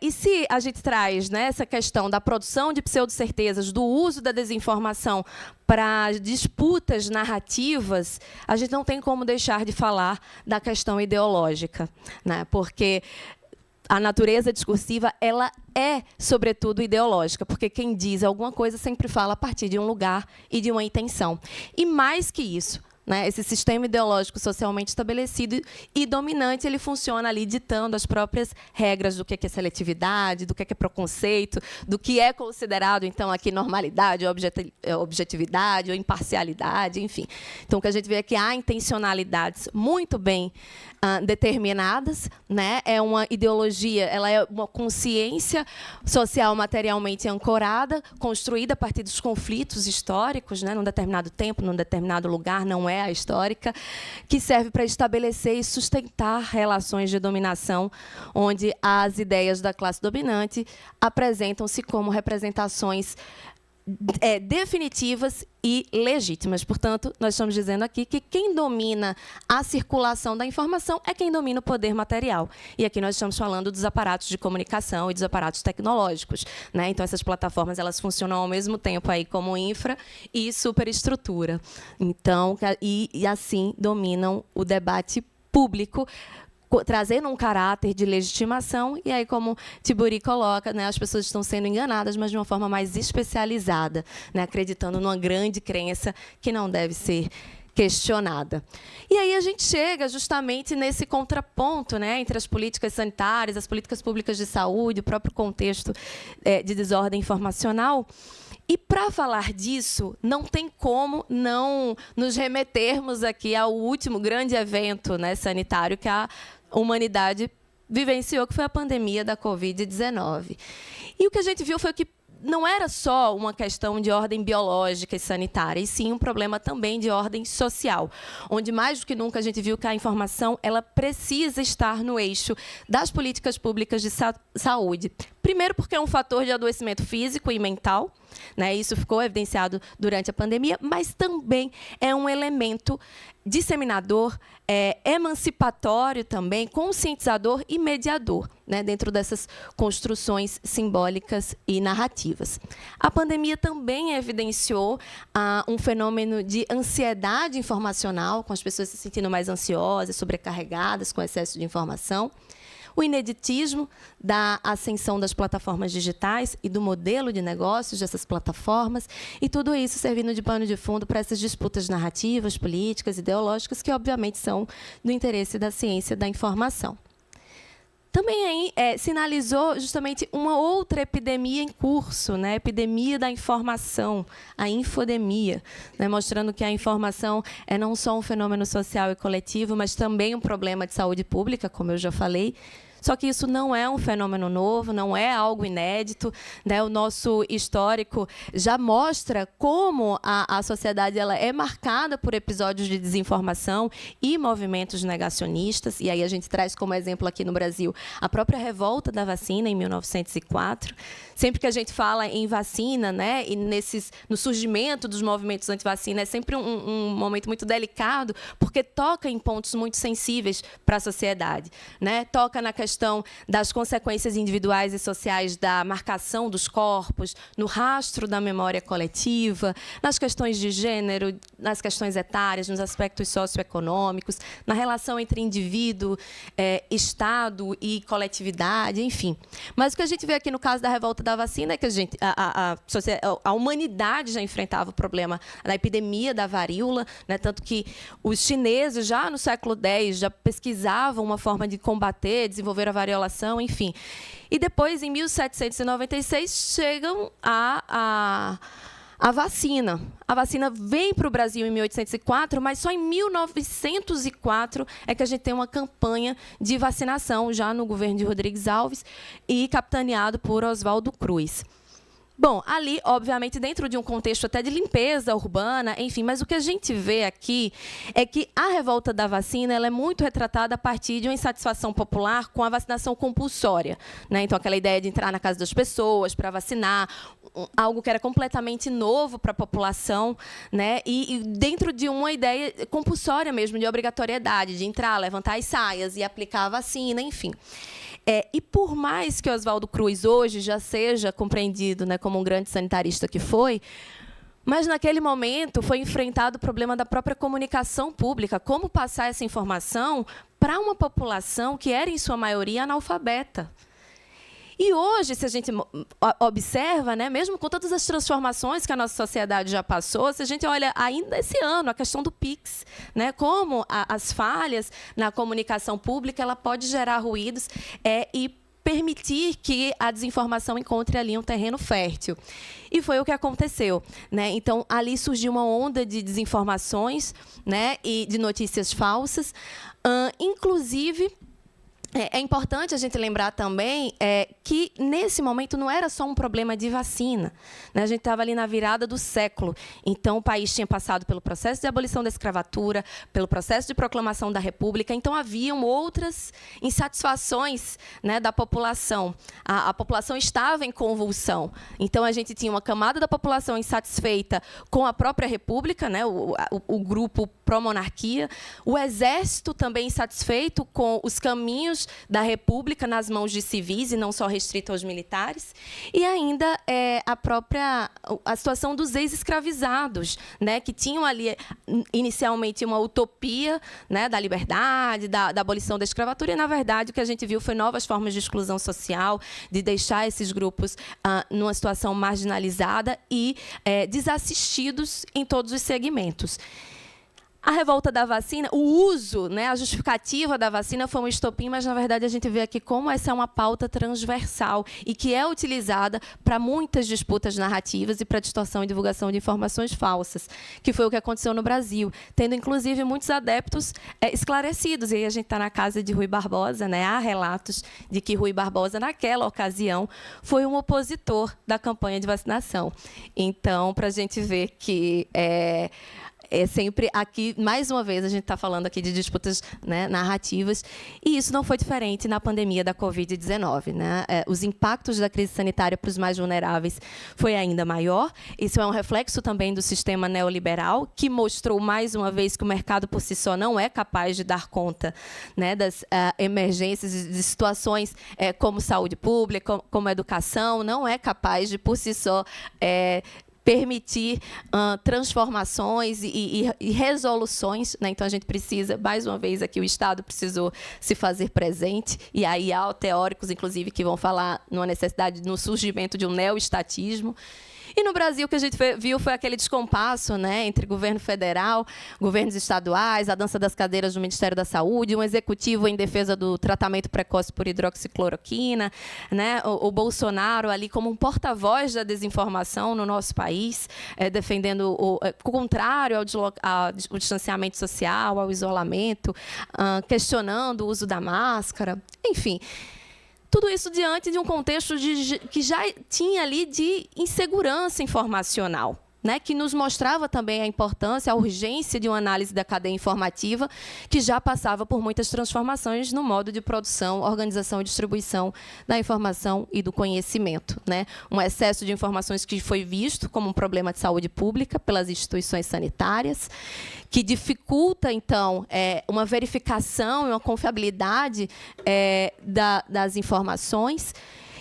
e se a gente traz, né, essa questão da produção de pseudo-certezas, do uso da desinformação para disputas narrativas, a gente não tem como deixar de falar da questão ideológica, né? Porque a natureza discursiva, ela é, sobretudo, ideológica, porque quem diz alguma coisa sempre fala a partir de um lugar e de uma intenção. E mais que isso, né, esse sistema ideológico socialmente estabelecido e dominante, ele funciona ali ditando as próprias regras do que é seletividade, do que é preconceito, do que é considerado, então, aqui normalidade, objetividade ou imparcialidade, enfim. Então, o que a gente vê é que há intencionalidades muito bem determinadas, né? É uma ideologia, ela é uma consciência social materialmente ancorada, construída a partir dos conflitos históricos, né, num determinado tempo, num determinado lugar, não é a histórica, que serve para estabelecer e sustentar relações de dominação, onde as ideias da classe dominante apresentam-se como representações definitivas e legítimas. Portanto, nós estamos dizendo aqui que quem domina a circulação da informação é quem domina o poder material. E aqui nós estamos falando dos aparatos de comunicação e dos aparatos tecnológicos, né? Então, essas plataformas, elas funcionam ao mesmo tempo aí como infra e superestrutura. Então, e assim dominam o debate público, trazendo um caráter de legitimação, e aí, como Tiburi coloca, né, as pessoas estão sendo enganadas, mas de uma forma mais especializada, né, acreditando numa grande crença que não deve ser questionada. E aí a gente chega justamente nesse contraponto, né, entre as políticas sanitárias, as políticas públicas de saúde, o próprio contexto de desordem informacional. E, para falar disso, não tem como não nos remetermos aqui ao último grande evento, né, sanitário que a humanidade vivenciou, que foi a pandemia da Covid-19. E o que a gente viu foi que não era só uma questão de ordem biológica e sanitária, e sim um problema também de ordem social, onde mais do que nunca a gente viu que a informação, ela precisa estar no eixo das políticas públicas de saúde, Primeiro, porque é um fator de adoecimento físico e mental, né? Isso ficou evidenciado durante a pandemia, mas também é um elemento disseminador, emancipatório também, conscientizador e mediador, né? Dentro dessas construções simbólicas e narrativas. A pandemia também evidenciou um fenômeno de ansiedade informacional, com as pessoas se sentindo mais ansiosas, sobrecarregadas com excesso de informação. O ineditismo da ascensão das plataformas digitais e do modelo de negócios dessas plataformas, e tudo isso servindo de pano de fundo para essas disputas narrativas, políticas, ideológicas, que, obviamente, são do interesse da ciência da informação. Também aí sinalizou justamente uma outra epidemia em curso, né? A epidemia da informação, a infodemia, né? Mostrando que a informação é não só um fenômeno social e coletivo, mas também um problema de saúde pública, como eu já falei. Só que isso não é um fenômeno novo, não é algo inédito, né? O nosso histórico já mostra como a sociedade ela é marcada por episódios de desinformação e movimentos negacionistas. E aí a gente traz como exemplo aqui no Brasil a própria revolta da vacina, em 1904. Sempre que a gente fala em vacina, né, e no surgimento dos movimentos anti-vacina, é sempre um momento muito delicado, porque toca em pontos muito sensíveis para a sociedade, né? Toca na questão das consequências individuais e sociais da marcação dos corpos, no rastro da memória coletiva, nas questões de gênero, nas questões etárias, nos aspectos socioeconômicos, na relação entre indivíduo, Estado e coletividade, enfim. Mas o que a gente vê aqui no caso da revolta da vacina é que a humanidade já enfrentava o problema da epidemia da varíola, né? Tanto que os chineses, já no século X, já pesquisavam uma forma de combater, desenvolver a variolação, enfim. E depois, em 1796, chegam a vacina. A vacina vem para o Brasil em 1804, mas só em 1904 é que a gente tem uma campanha de vacinação, já no governo de Rodrigues Alves, e capitaneado por Oswaldo Cruz. Bom, ali, obviamente, dentro de um contexto até de limpeza urbana, enfim, mas o que a gente vê aqui é que a revolta da vacina ela é muito retratada a partir de uma insatisfação popular com a vacinação compulsória, né? Então, aquela ideia de entrar na casa das pessoas para vacinar, algo que era completamente novo para a população, né? E dentro de uma ideia compulsória mesmo, de obrigatoriedade, de entrar, levantar as saias e aplicar a vacina, enfim. E por mais que Oswaldo Cruz hoje já seja compreendido, né, como um grande sanitarista que foi, mas naquele momento foi enfrentado o problema da própria comunicação pública, como passar essa informação para uma população que era, em sua maioria, analfabeta. E hoje, se a gente observa, né, mesmo com todas as transformações que a nossa sociedade já passou, se a gente olha ainda esse ano a questão do Pix, né, como as falhas na comunicação pública ela pode gerar ruídos e permitir que a desinformação encontre ali um terreno fértil. E foi o que aconteceu, né? Então, ali surgiu uma onda de desinformações, né, e de notícias falsas, inclusive. É importante a gente lembrar também que, nesse momento, não era só um problema de vacina, né? A gente estava ali na virada do século. Então, o país tinha passado pelo processo de abolição da escravatura, pelo processo de proclamação da República. Então, haviam outras insatisfações, né, da população. A população estava em convulsão. Então, a gente tinha uma camada da população insatisfeita com a própria República, né, o grupo pró-monarquia. O Exército também insatisfeito com os caminhos da República nas mãos de civis e não só restrito aos militares, e ainda a situação dos ex-escravizados, né, que tinham ali inicialmente uma utopia, né, da liberdade, da abolição da escravatura, e na verdade o que a gente viu foi novas formas de exclusão social, de deixar esses grupos numa situação marginalizada e desassistidos em todos os segmentos. A revolta da vacina, o uso, né, a justificativa da vacina foi um estopim, mas, na verdade, a gente vê aqui como essa é uma pauta transversal e que é utilizada para muitas disputas narrativas e para distorção e divulgação de informações falsas, que foi o que aconteceu no Brasil, tendo, inclusive, muitos adeptos esclarecidos. E aí a gente está na casa de Rui Barbosa, né? Há relatos de que Rui Barbosa, naquela ocasião, foi um opositor da campanha de vacinação. Então, para a gente ver que é sempre aqui, mais uma vez, a gente está falando aqui de disputas, né, narrativas, e isso não foi diferente na pandemia da Covid-19. Né? Os impactos da crise sanitária para os mais vulneráveis foi ainda maior. Isso é um reflexo também do sistema neoliberal, que mostrou, mais uma vez, que o mercado por si só não é capaz de dar conta, né, das emergências, de situações como saúde pública, como educação, não é capaz de, por si só, permitir transformações e resoluções. Né? Então, a gente precisa, mais uma vez, aqui o Estado precisou se fazer presente, e aí há teóricos, inclusive, que vão falar numa necessidade, no surgimento de um neoestatismo. E no Brasil, o que a gente viu foi aquele descompasso, né, entre governo federal, governos estaduais, a dança das cadeiras do Ministério da Saúde, um executivo em defesa do tratamento precoce por hidroxicloroquina, né, o Bolsonaro ali como um porta-voz da desinformação no nosso país, defendendo o contrário ao distanciamento social, ao isolamento, questionando o uso da máscara, enfim. Tudo isso diante de um contexto que já tinha ali de insegurança informacional, né, que nos mostrava também a importância, a urgência de uma análise da cadeia informativa, que já passava por muitas transformações no modo de produção, organização e distribuição da informação e do conhecimento. Né? Um excesso de informações que foi visto como um problema de saúde pública pelas instituições sanitárias, que dificulta, então, uma verificação e uma confiabilidade das informações.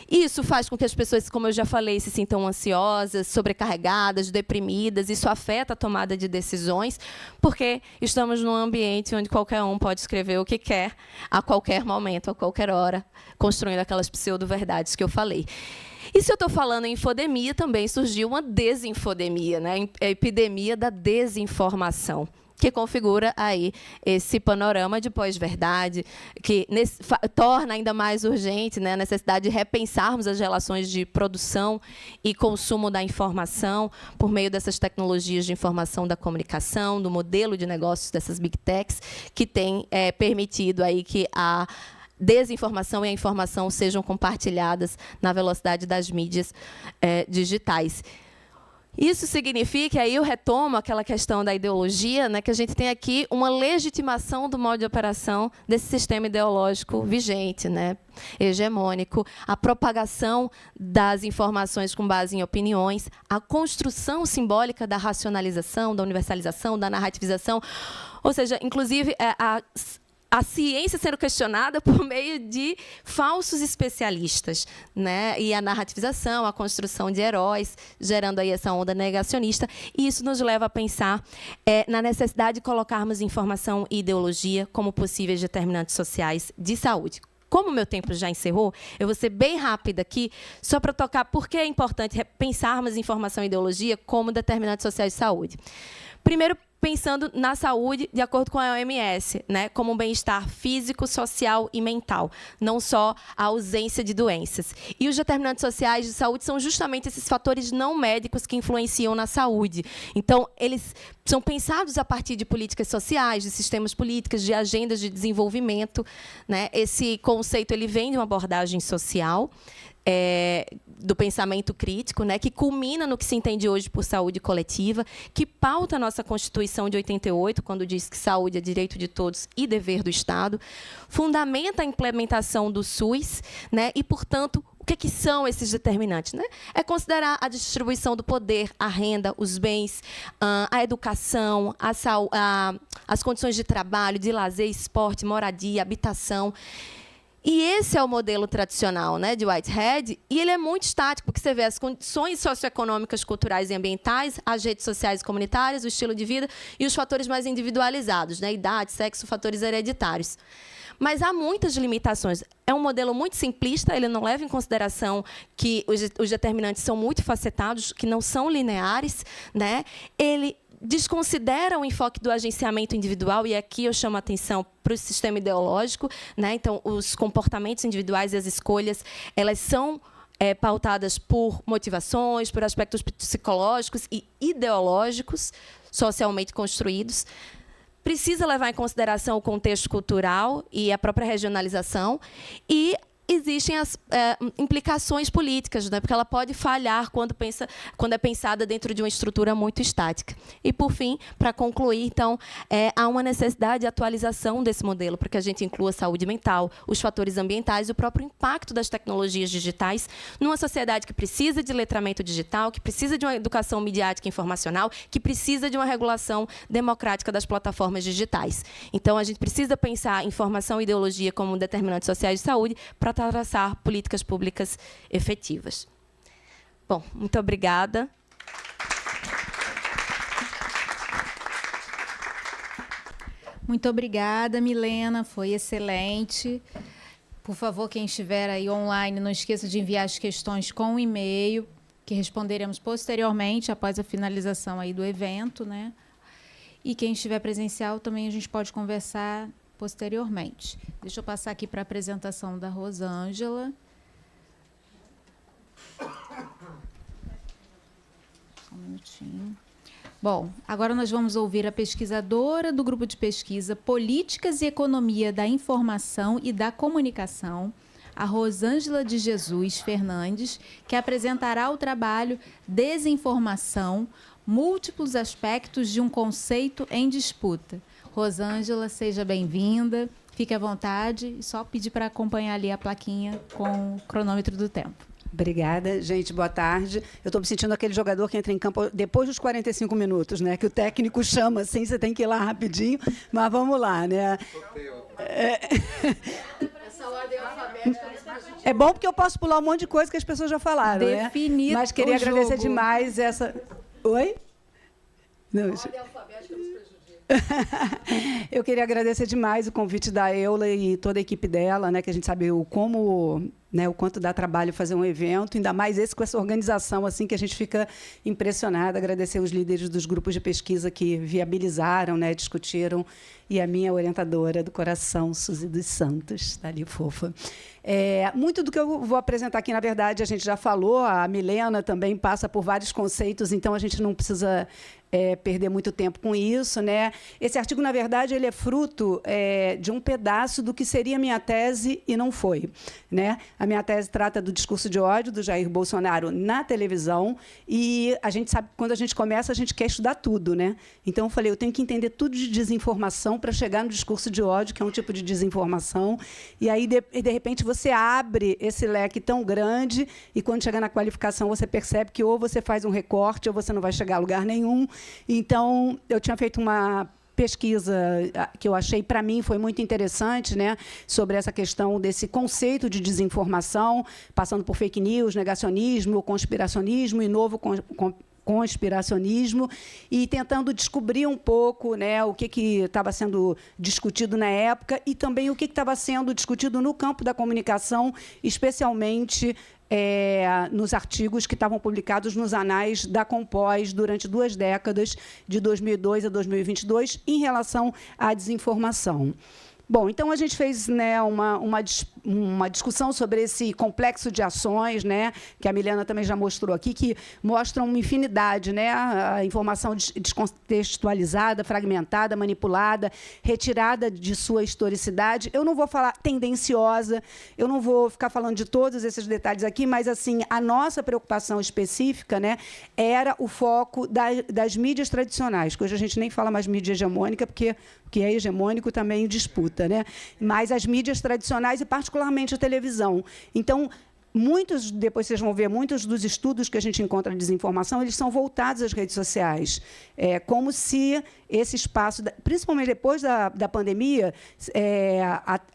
Isso faz com que as pessoas, como eu já falei, se sintam ansiosas, sobrecarregadas, deprimidas. Isso afeta a tomada de decisões, porque estamos num ambiente onde qualquer um pode escrever o que quer, a qualquer momento, a qualquer hora, construindo aquelas pseudo-verdades que eu falei. E se eu estou falando em infodemia, também surgiu uma desinfodemia, né? A epidemia da desinformação, que configura aí esse panorama de pós-verdade, que torna ainda mais urgente, né, a necessidade de repensarmos as relações de produção e consumo da informação por meio dessas tecnologias de informação da comunicação, do modelo de negócios dessas Big Techs, que tem permitido aí que a desinformação e a informação sejam compartilhadas na velocidade das mídias digitais. Isso significa, aí eu retomo aquela questão da ideologia, né, que a gente tem aqui uma legitimação do modo de operação desse sistema ideológico vigente, né, hegemônico, a propagação das informações com base em opiniões, a construção simbólica da racionalização, da universalização, da narrativização, ou seja, inclusive a ciência sendo questionada por meio de falsos especialistas, né? E a narrativização, a construção de heróis, gerando aí essa onda negacionista. E isso nos leva a pensar na necessidade de colocarmos informação e ideologia como possíveis determinantes sociais de saúde. Como o meu tempo já encerrou, eu vou ser bem rápida aqui, só para tocar por que é importante pensarmos informação e ideologia como determinantes sociais de saúde. Primeiro, pensando na saúde de acordo com a OMS, né, como um bem-estar físico, social e mental, não só a ausência de doenças. E os determinantes sociais de saúde são justamente esses fatores não médicos que influenciam na saúde. Então, eles são pensados a partir de políticas sociais, de sistemas políticos, de agendas de desenvolvimento. Né? Esse conceito ele vem de uma abordagem social, do pensamento crítico, né, que culmina no que se entende hoje por saúde coletiva, que pauta a nossa Constituição de 88, quando diz que saúde é direito de todos e dever do Estado, fundamenta a implementação do SUS, né, e, portanto, o que são esses determinantes? Né? É considerar a distribuição do poder, a renda, os bens, a educação, as condições de trabalho, de lazer, esporte, moradia, habitação. E esse é o modelo tradicional, né, de Whitehead, e ele é muito estático, porque você vê as condições socioeconômicas, culturais e ambientais, as redes sociais e comunitárias, o estilo de vida e os fatores mais individualizados, né, idade, sexo, fatores hereditários. Mas há muitas limitações. É um modelo muito simplista, ele não leva em consideração que os determinantes são muito facetados, que não são lineares, né? Ele desconsidera o enfoque do agenciamento individual, e aqui eu chamo a atenção para o sistema ideológico, né? Então, os comportamentos individuais e as escolhas, elas são pautadas por motivações, por aspectos psicológicos e ideológicos, socialmente construídos. Precisa levar em consideração o contexto cultural e a própria regionalização, e existem as implicações políticas, né? Porque ela pode falhar quando é pensada dentro de uma estrutura muito estática. E, por fim, para concluir, então, há uma necessidade de atualização desse modelo, para que a gente inclua a saúde mental, os fatores ambientais e o próprio impacto das tecnologias digitais numa sociedade que precisa de letramento digital, que precisa de uma educação midiática e informacional, que precisa de uma regulação democrática das plataformas digitais. Então, a gente precisa pensar informação e ideologia como determinantes sociais de saúde para traçar políticas públicas efetivas. Bom, muito obrigada. Muito obrigada, Milena, foi excelente. Por favor, quem estiver aí online, não esqueça de enviar as questões com o e-mail, que responderemos posteriormente, após a finalização aí do evento, né? E quem estiver presencial, também a gente pode conversar posteriormente. Deixa eu passar aqui para a apresentação da Rosângela. Só um minutinho. Bom, agora nós vamos ouvir a pesquisadora do grupo de pesquisa Políticas e Economia da Informação e da Comunicação, a Rosângela de Jesus Fernandes, que apresentará o trabalho Desinformação, múltiplos aspectos de um conceito em disputa. Rosângela, seja bem-vinda, fique à vontade, e só pedir para acompanhar ali a plaquinha com o cronômetro do tempo. Obrigada, gente, boa tarde. Eu estou me sentindo aquele jogador que entra em campo depois dos 45 minutos, né? Que o técnico chama assim, você tem que ir lá rapidinho, mas vamos lá, né? Essa ordem alfabética é bom porque eu posso pular um monte de coisa que as pessoas já falaram, definido, né? Mas queria agradecer demais essa... Oi? Não, a ordem alfabética nos prejudica. Eu queria agradecer demais o convite da Eula e toda a equipe dela, né? Que a gente sabe o quanto dá trabalho fazer um evento, ainda mais esse com essa organização, assim, que a gente fica impressionada. Agradecer os líderes dos grupos de pesquisa que viabilizaram, né, discutiram, e a minha orientadora do coração, Suzy dos Santos, está ali fofa. Muito do que eu vou apresentar aqui, na verdade, a gente já falou, a Milena também passa por vários conceitos, então a gente não precisa perder muito tempo com isso, né? Esse artigo, na verdade, ele é fruto de um pedaço do que seria a minha tese e não foi, né? A minha tese trata do discurso de ódio do Jair Bolsonaro na televisão, e a gente sabe que quando a gente começa, a gente quer estudar tudo, né? Então, eu falei, eu tenho que entender tudo de desinformação para chegar no discurso de ódio, que é um tipo de desinformação, e aí, de repente, você abre esse leque tão grande, e quando chega na qualificação, você percebe que ou você faz um recorte, ou você não vai chegar a lugar nenhum. Então, eu tinha feito uma pesquisa que eu achei, para mim, foi muito interessante, né, sobre essa questão desse conceito de desinformação, passando por fake news, negacionismo, conspiracionismo e novo conspiracionismo, e tentando descobrir um pouco, né, o que estava sendo discutido na época e também o que estava sendo discutido no campo da comunicação, especialmente nos artigos que estavam publicados nos anais da Compós durante 2 décadas, de 2002 a 2022, em relação à desinformação. Bom, então a gente fez, né, uma discussão sobre esse complexo de ações, né, que a Milena também já mostrou aqui, que mostram uma infinidade, né, a informação descontextualizada, fragmentada, manipulada, retirada de sua historicidade. Eu não vou falar tendenciosa, eu não vou ficar falando de todos esses detalhes aqui, mas assim, a nossa preocupação específica, né, era o foco das mídias tradicionais, que hoje a gente nem fala mais mídia hegemônica, porque que é hegemônico também em disputa, né? Mas as mídias tradicionais e, particularmente, a televisão. Então, depois vocês vão ver, muitos dos estudos que a gente encontra de desinformação, eles são voltados às redes sociais. Como se esse espaço, principalmente depois da pandemia,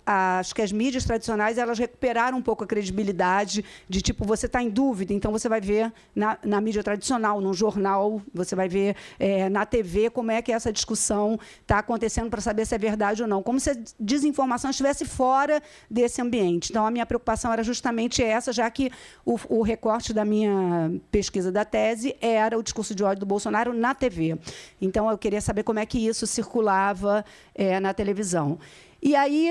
acho que as mídias tradicionais elas recuperaram um pouco a credibilidade de, tipo, você está em dúvida, então você vai ver na mídia tradicional, num jornal, você vai ver na TV como é que essa discussão está acontecendo para saber se é verdade ou não. Como se a desinformação estivesse fora desse ambiente. Então, a minha preocupação era justamente essa, já que o recorte da minha pesquisa da tese era o discurso de ódio do Bolsonaro na TV. Então, eu queria saber como é que isso circulava na televisão. E aí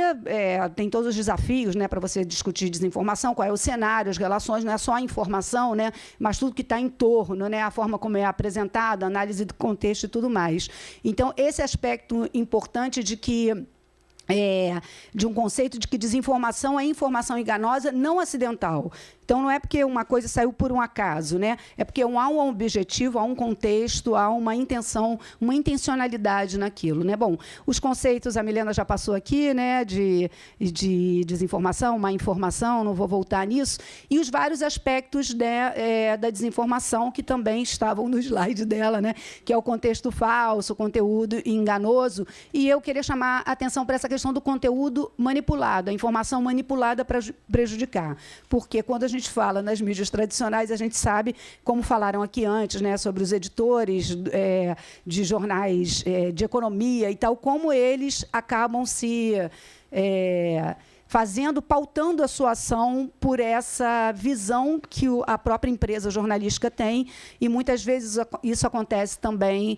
tem todos os desafios, né, para você discutir desinformação, qual é o cenário, as relações, não é só a informação, né, mas tudo que está em torno, né, a forma como é apresentada, a análise do contexto e tudo mais. Então, esse aspecto importante de que de um conceito de que desinformação é informação enganosa não acidental. Então, não é porque uma coisa saiu por um acaso, né? É porque há um objetivo, há um contexto, há uma intenção, uma intencionalidade naquilo, né? Bom, os conceitos, a Milena já passou aqui, né? De desinformação, má informação, não vou voltar nisso, e os vários aspectos da desinformação que também estavam no slide dela, né? Que é o contexto falso, o conteúdo enganoso. E eu queria chamar a atenção para essa questão do conteúdo manipulado, a informação manipulada para prejudicar. Porque quando a gente fala nas mídias tradicionais, a gente sabe, como falaram aqui antes, né, sobre os editores de jornais de economia e tal, como eles acabam se pautando a sua ação por essa visão que a própria empresa jornalística tem, e muitas vezes isso acontece também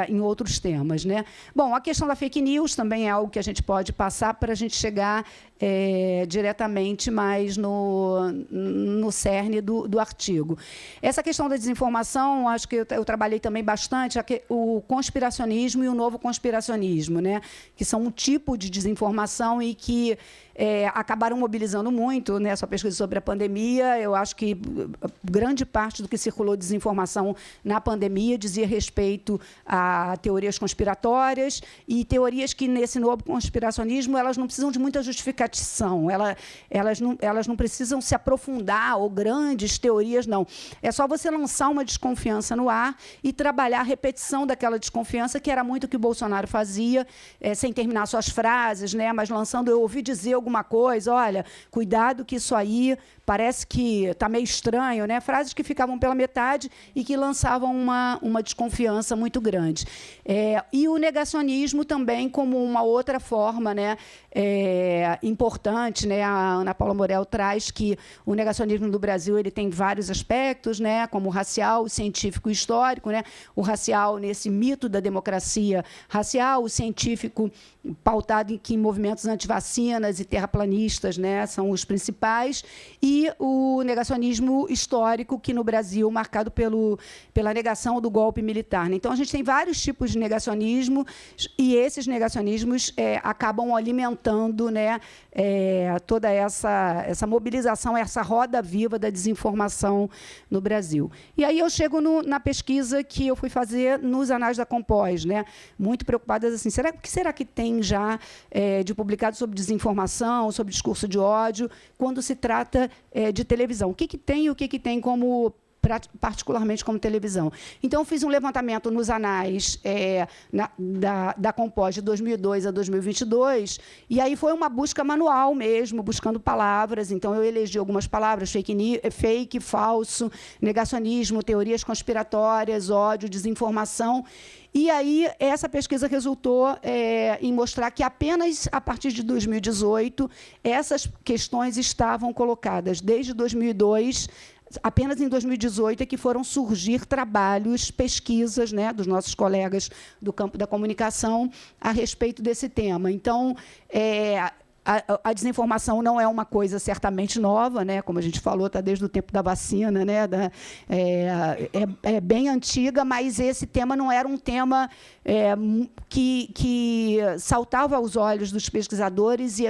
em outros temas, né? Bom, a questão da fake news também é algo que a gente pode passar para a gente chegar diretamente mais no cerne do artigo. Essa questão da desinformação, acho que eu trabalhei também bastante, o conspiracionismo e o novo conspiracionismo, né? Que são um tipo de desinformação e que acabaram mobilizando muito, né? Sua pesquisa sobre a pandemia, eu acho que grande parte do que circulou de desinformação na pandemia dizia respeito a teorias conspiratórias e teorias que, nesse novo conspiracionismo, elas não precisam de muita justificação, elas não precisam se aprofundar, ou grandes teorias, não. É só você lançar uma desconfiança no ar e trabalhar a repetição daquela desconfiança, que era muito o que o Bolsonaro fazia, sem terminar suas frases, né? Mas lançando, eu ouvi dizer alguma coisa, olha, cuidado que isso aí parece que está meio estranho, né? Frases que ficavam pela metade e que lançavam uma desconfiança muito grande. E o negacionismo também como uma outra forma, né, importante, né? A Ana Paula Morel traz que o negacionismo do Brasil ele tem vários aspectos, né, como o racial, o científico e o histórico, né? O racial nesse mito da democracia racial, o científico pautado em movimentos antivacinas e terraplanistas, né, são os principais, e o negacionismo histórico, que no Brasil, marcado pela negação do golpe militar, né? Então, a gente tem vários tipos de negacionismo, e esses negacionismos acabam alimentando, né, toda essa mobilização, essa roda viva da desinformação no Brasil. E aí eu chego na pesquisa que eu fui fazer nos Anais da Compós, né, muito preocupadas assim, o que será que tem já de publicado sobre desinformação, sobre discurso de ódio, quando se trata de televisão? O que tem e o que tem como particularmente como televisão. Então, eu fiz um levantamento nos anais da Compós de 2002 a 2022, e aí foi uma busca manual mesmo, buscando palavras. Então, eu elegi algumas palavras, fake, falso, negacionismo, teorias conspiratórias, ódio, desinformação. E aí, essa pesquisa resultou em mostrar que apenas a partir de 2018, essas questões estavam colocadas. Desde 2002, apenas em 2018 é que foram surgir trabalhos, pesquisas, né, dos nossos colegas do campo da comunicação a respeito desse tema. Então, a desinformação não é uma coisa certamente nova, né? Como a gente falou, está desde o tempo da vacina, né? É bem antiga, mas esse tema não era um tema que saltava aos olhos dos pesquisadores, e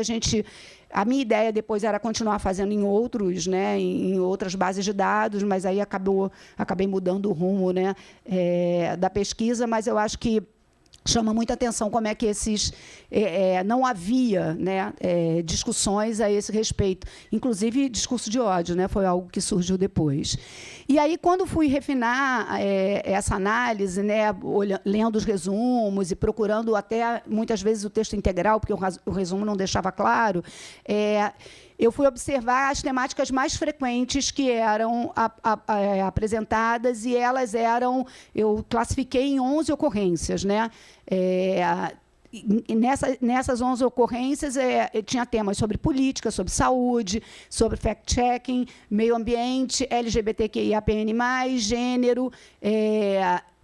a minha ideia depois era continuar fazendo em outros, né, em outras bases de dados, mas aí acabei mudando o rumo, né, da pesquisa, mas eu acho que chama muita atenção como é que não havia, né, discussões a esse respeito. Inclusive, discurso de ódio, né, foi algo que surgiu depois. E aí, quando fui refinar essa análise, né, lendo os resumos e procurando até, muitas vezes, o texto integral, porque o resumo não deixava claro, eu fui observar as temáticas mais frequentes que eram apresentadas, e elas eu classifiquei em 11 ocorrências, né? Nessas 11 ocorrências, tinha temas sobre política, sobre saúde, sobre fact-checking, meio ambiente, LGBTQIAPN+, gênero,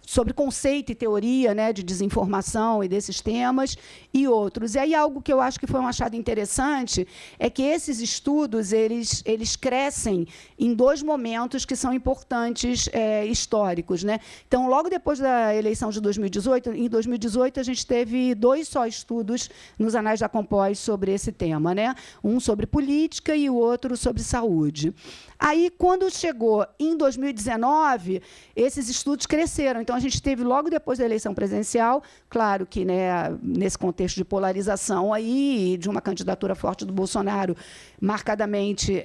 sobre conceito e teoria, né, de desinformação e desses temas, e outros. E aí algo que eu acho que foi um achado interessante é que esses estudos eles crescem em 2 momentos que são importantes históricos, né? Então, logo depois da eleição de 2018, em 2018 a gente teve 2 só estudos nos anais da Compós sobre esse tema, né? Um sobre política e o outro sobre saúde. Aí, quando chegou em 2019, esses estudos cresceram. Então, a gente teve, logo depois da eleição presidencial, claro que, né, nesse contexto de polarização aí, de uma candidatura forte do Bolsonaro, marcadamente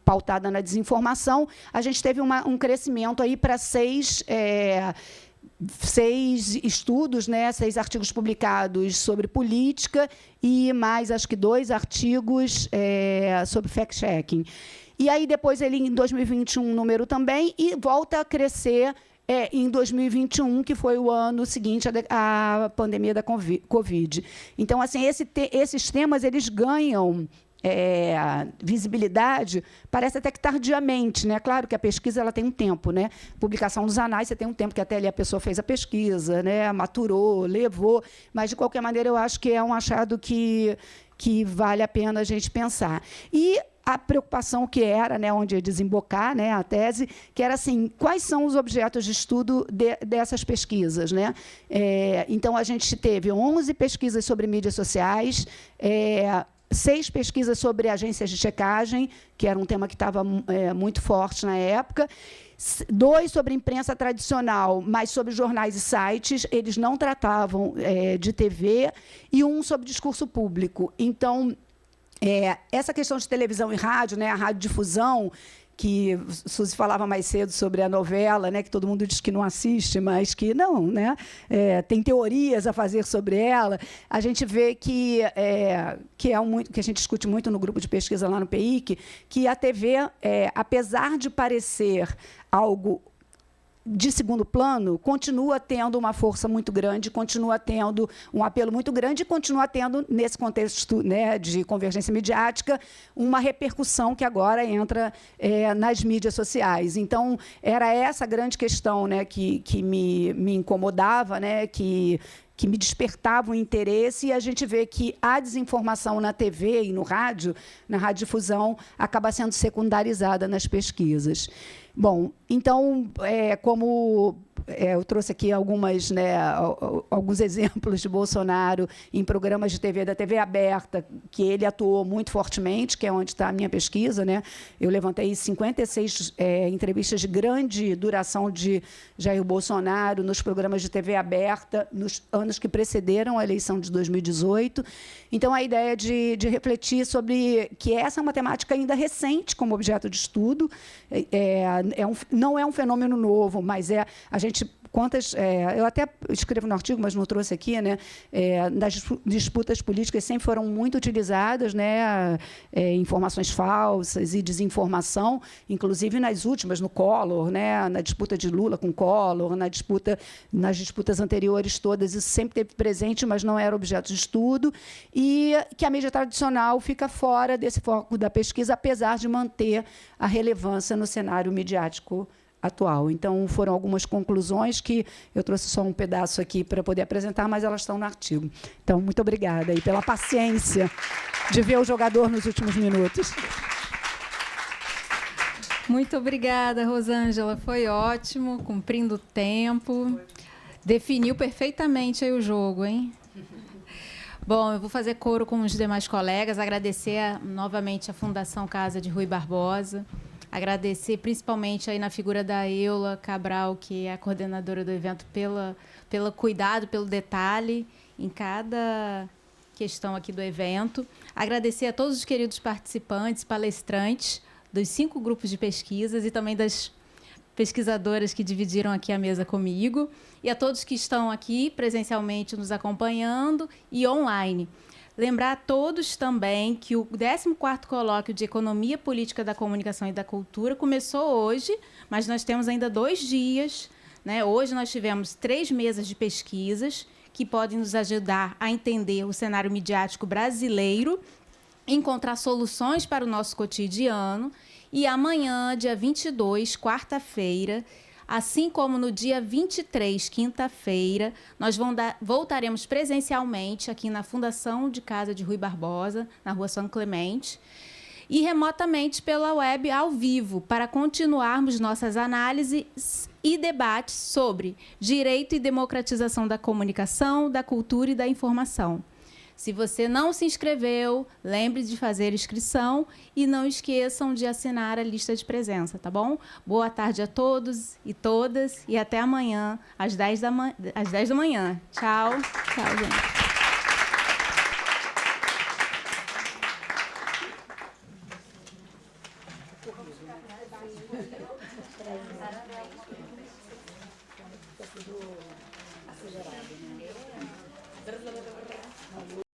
pautada na desinformação, a gente teve um crescimento aí para 6 estudos, né, 6 artigos publicados sobre política e mais, acho que 2 artigos sobre fact-checking. E aí, depois, ele, em 2021, número também, e volta a crescer em 2021, que foi o ano seguinte à pandemia da Covid. Então, assim, esses temas eles ganham visibilidade, parece até que tardiamente, né? Claro que a pesquisa ela tem um tempo, né? Publicação nos anais, você tem um tempo que até ali a pessoa fez a pesquisa, né? Maturou, levou, mas, de qualquer maneira, eu acho que é um achado que vale a pena a gente pensar. E a preocupação que era, né, onde ia desembocar, né, a tese, que era assim, quais são os objetos de estudo dessas pesquisas, né? Então, a gente teve 11 pesquisas sobre mídias sociais, 6 pesquisas sobre agências de checagem, que era um tema que estava muito forte na época, 2 sobre imprensa tradicional, mas sobre jornais e sites, eles não tratavam de TV, e 1 sobre discurso público. Então, essa questão de televisão e rádio, né, a radiodifusão, que Suzy falava mais cedo sobre a novela, né, que todo mundo diz que não assiste, mas que não, né, tem teorias a fazer sobre ela. A gente vê que que a gente discute muito no grupo de pesquisa lá no PEIC, que a TV, apesar de parecer algo de segundo plano, continua tendo uma força muito grande, continua tendo um apelo muito grande e continua tendo, nesse contexto, né, de convergência midiática, uma repercussão que agora entra nas mídias sociais. Então, era essa grande questão, né, que me incomodava, né, que me despertava o interesse, e a gente vê que a desinformação na TV e no rádio, na radiodifusão, acaba sendo secundarizada nas pesquisas. Bom, então, como eu trouxe aqui alguns exemplos de Bolsonaro em programas de TV, da TV aberta, que ele atuou muito fortemente, que é onde está a minha pesquisa, né? Eu levantei 56 entrevistas de grande duração de Jair Bolsonaro nos programas de TV aberta, nos anos que precederam a eleição de 2018. Então, a ideia de refletir sobre que essa é uma temática ainda recente como objeto de estudo, não é um fenômeno novo, mas a gente eu até escrevo no artigo, mas não trouxe aqui, né? Nas disputas políticas sempre foram muito utilizadas, né? Informações falsas e desinformação, inclusive nas últimas, no Collor, né? Na disputa de Lula com Collor, nas disputas anteriores todas, isso sempre teve presente, mas não era objeto de estudo, e que a mídia tradicional fica fora desse foco da pesquisa, apesar de manter a relevância no cenário midiático atual. Então, foram algumas conclusões que eu trouxe só um pedaço aqui para poder apresentar, mas elas estão no artigo. Então, muito obrigada aí pela paciência de ver o jogador nos últimos minutos. Muito obrigada, Rosângela. Foi ótimo, cumprindo o tempo. Definiu perfeitamente aí o jogo, hein? Bom, eu vou fazer coro com os demais colegas, agradecer novamente a Fundação Casa de Rui Barbosa, agradecer principalmente aí na figura da Eula Cabral, que é a coordenadora do evento, pelo cuidado, pelo detalhe em cada questão aqui do evento. Agradecer a todos os queridos participantes, palestrantes dos 5 grupos de pesquisas e também das pesquisadoras que dividiram aqui a mesa comigo, e a todos que estão aqui presencialmente nos acompanhando e online. Lembrar a todos também que o 14º Colóquio de Economia Política da Comunicação e da Cultura começou hoje, mas nós temos ainda 2 dias, né? Hoje nós tivemos 3 mesas de pesquisas que podem nos ajudar a entender o cenário midiático brasileiro, encontrar soluções para o nosso cotidiano. E amanhã, dia 22, quarta-feira, Assim como no dia 23, quinta-feira, nós voltaremos presencialmente aqui na Fundação de Casa de Rui Barbosa, na Rua São Clemente, e remotamente pela web ao vivo, para continuarmos nossas análises e debates sobre direito e democratização da comunicação, da cultura e da informação. Se você não se inscreveu, lembre de fazer inscrição e não esqueçam de assinar a lista de presença, tá bom? Boa tarde a todos e todas e até amanhã, às 10 da manhã. Tchau. Tchau, gente.